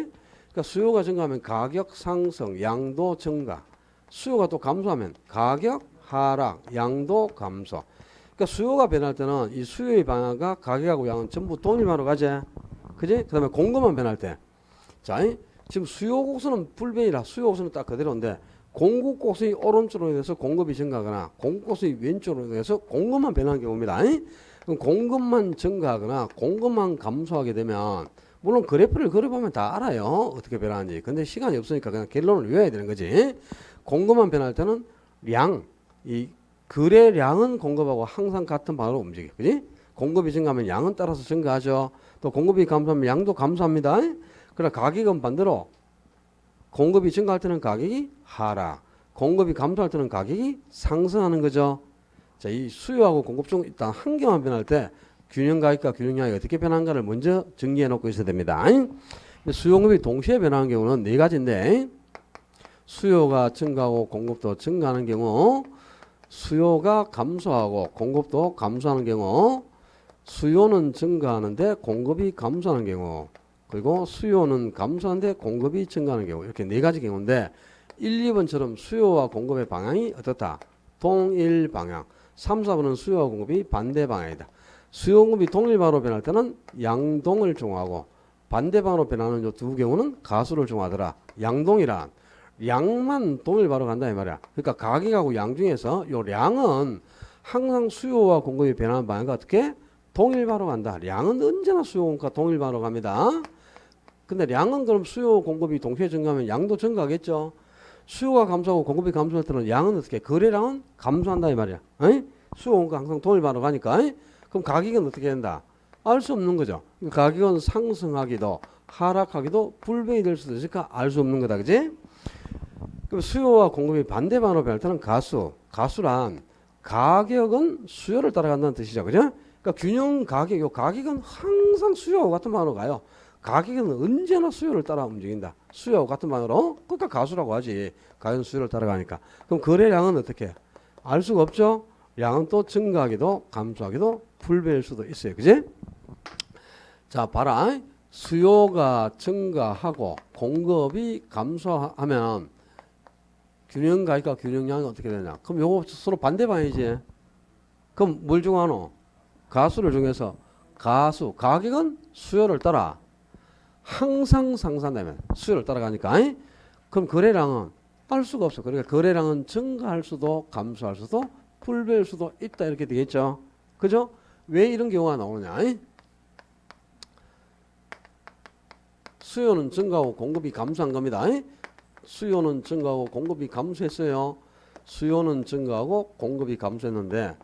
그러니까 수요가 증가하면 가격 상승, 양도 증가. 수요가 또 감소하면 가격 하락, 양도 감소. 그러니까 수요가 변할 때는 이 수요의 방향과 가격하고 양은 전부 동일방으로 가지. 그지? 그 다음에 공급만 변할 때. 자, 지금 수요 곡선은 불변이라 수요 곡선은 딱 그대로인데 공급 곡선이 오른쪽으로 돼서 공급이 증가하거나 공급 곡선이 왼쪽으로 돼서 공급만 변하는 경우입니다. 그럼 공급만 증가하거나 공급만 감소하게 되면 물론 그래프를 그려보면 다 알아요. 어떻게 변하는지. 근데 시간이 없으니까 그냥 결론을 외워야 되는 거지. 공급만 변할 때는 량, 이 거래량은 공급하고 항상 같은 방향으로 움직여. 그지? 공급이 증가하면 양은 따라서 증가하죠. 또 공급이 감소하면 양도 감소합니다. 그러나 가격은 반대로 공급이 증가할 때는 가격이 하락, 공급이 감소할 때는 가격이 상승하는 거죠. 자, 이 수요하고 공급 중 일단 한 개만 변할 때 균형 가격과 균형 양이 어떻게 변한가를 먼저 정리해 놓고 있어야 됩니다. 수요 공급이 동시에 변하는 경우는 네 가지인데 수요가 증가하고 공급도 증가하는 경우, 수요가 감소하고 공급도 감소하는 경우, 수요는 증가하는데 공급이 감소하는 경우, 그리고 수요는 감소하는데 공급이 증가하는 경우, 이렇게 네 가지 경우인데 1, 2번처럼 수요와 공급의 방향이 어떻다? 동일 방향. 3, 4번은 수요와 공급이 반대 방향이다. 수요 공급이 동일 방향으로 변할 때는 양동을 중화하고 반대 방향으로 변하는 이 두 경우는 가수를 중화하더라. 양동이란 양만 동일 방향으로 간다 이 말이야. 그러니까 가격하고 양 중에서 이 량은 항상 수요와 공급이 변하는 방향과 어떻게? 동일 방향으로 간다. 량은 언제나 수요 공급과 동일 방향으로 갑니다. 근데 량은 그럼 수요 공급이 동시에 증가하면 양도 증가하겠죠. 수요가 감소하고 공급이 감소할 때는 양은 어떻게? 거래량은 감소한다 이 말이야. 에이? 수요 공급과 항상 동일 방향으로 가니까. 에이? 그럼 가격은 어떻게 된다? 알 수 없는 거죠. 가격은 상승하기도 하락하기도 불변이 될 수도 있으니까 알 수 없는 거다. 그지? 그럼 수요와 공급이 반대 방향으로 변할 때는 가수. 가수란 가격은 수요를 따라간다는 뜻이죠. 그죠? 그러니까 균형 가격, 요 가격은 항상 수요와 같은 방향으로 가요. 가격은 언제나 수요를 따라 움직인다. 수요와 같은 방향으로. 그러니까 가수라고 하지. 가격은 수요를 따라가니까. 그럼 거래량은 어떻게? 알 수가 없죠. 양은 또 증가하기도 감소하기도 불변일 수도 있어요. 그지? 자, 봐라. 수요가 증가하고 공급이 감소하면 균형 가격과 균형량이 어떻게 되냐? 그럼 요거 서로 반대 방향이지. 그럼 뭘 중요하노? 가수를 중에서 가수, 가격은 수요를 따라 항상 상승한다면 수요를 따라가니까. 그럼 거래량은 알 수가 없어. 그러니까 거래량은 증가할 수도 감소할 수도 불변일 수도 있다 이렇게 되겠죠. 그죠? 왜 이런 경우가 나오느냐? 수요는 증가하고 공급이 감소한 겁니다. 수요는 증가하고 공급이 감소했어요. 수요는 증가하고 공급이 감소했는데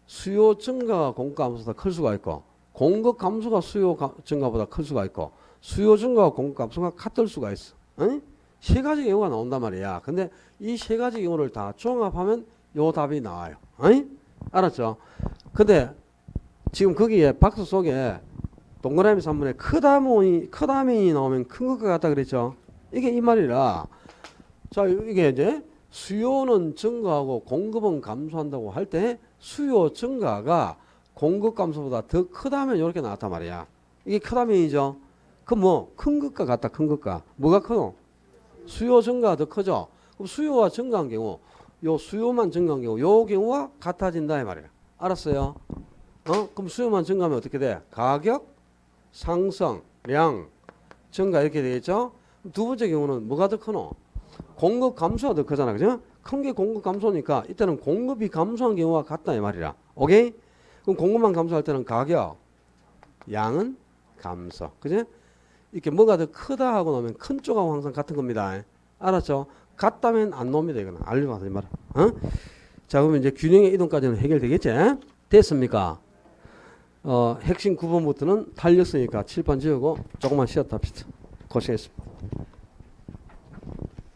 수요 증가가 공급 감소보다 클 수가 있고 공급 감소가 수요 증가보다 클 수가 있고 수요 증가와 공급 감소가 같을 수가 있어. 세 가지 경우가 나온단 말이야. 근데 이 세 가지 경우를 다 종합하면 요 답이 나와요. 알았죠? 근데 지금 거기에 박스 속에 동그라미 3번에 크다면이 나오면 큰 것과 같다 그랬죠? 이게 이 말이라. 자, 이게 이제 수요는 증가하고 공급은 감소한다고 할 때 수요 증가가 공급 감소보다 더 크다면 이렇게 나왔단 말이야. 이게 크다면이죠. 그럼 뭐 큰 것과 같다. 큰 것과. 뭐가 크노? 수요 증가가 더 크죠. 그럼 수요가 증가한 경우 요 수요만 증가한 경우 요 경우와 같아진다 이 말이야. 알았어요? 그럼 수요만 증가하면 어떻게 돼? 가격 상승, 량 증가 이렇게 되겠죠? 두 번째 경우는 뭐가 더 크노? 공급 감소가 더 크잖아. 그죠? 큰 게 공급 감소니까 이때는 공급이 감소한 경우가 같다 이 말이라. 오케이? 그럼 공급만 감소할 때는 가격, 양은 감소. 그지? 이렇게 뭐가 더 크다 하고 나면 큰 쪽하고 항상 같은 겁니다. 알았죠? 같다면 안 나옵니다. 이거는. 알려고 하지 마라. 어? 자, 그러면 이제 균형의 이동까지는 해결되겠지? 됐습니까? 핵심 9번부터는 탄력성이니까 칠판 지우고 조금만 쉬었다 합시다. 고생했습니다.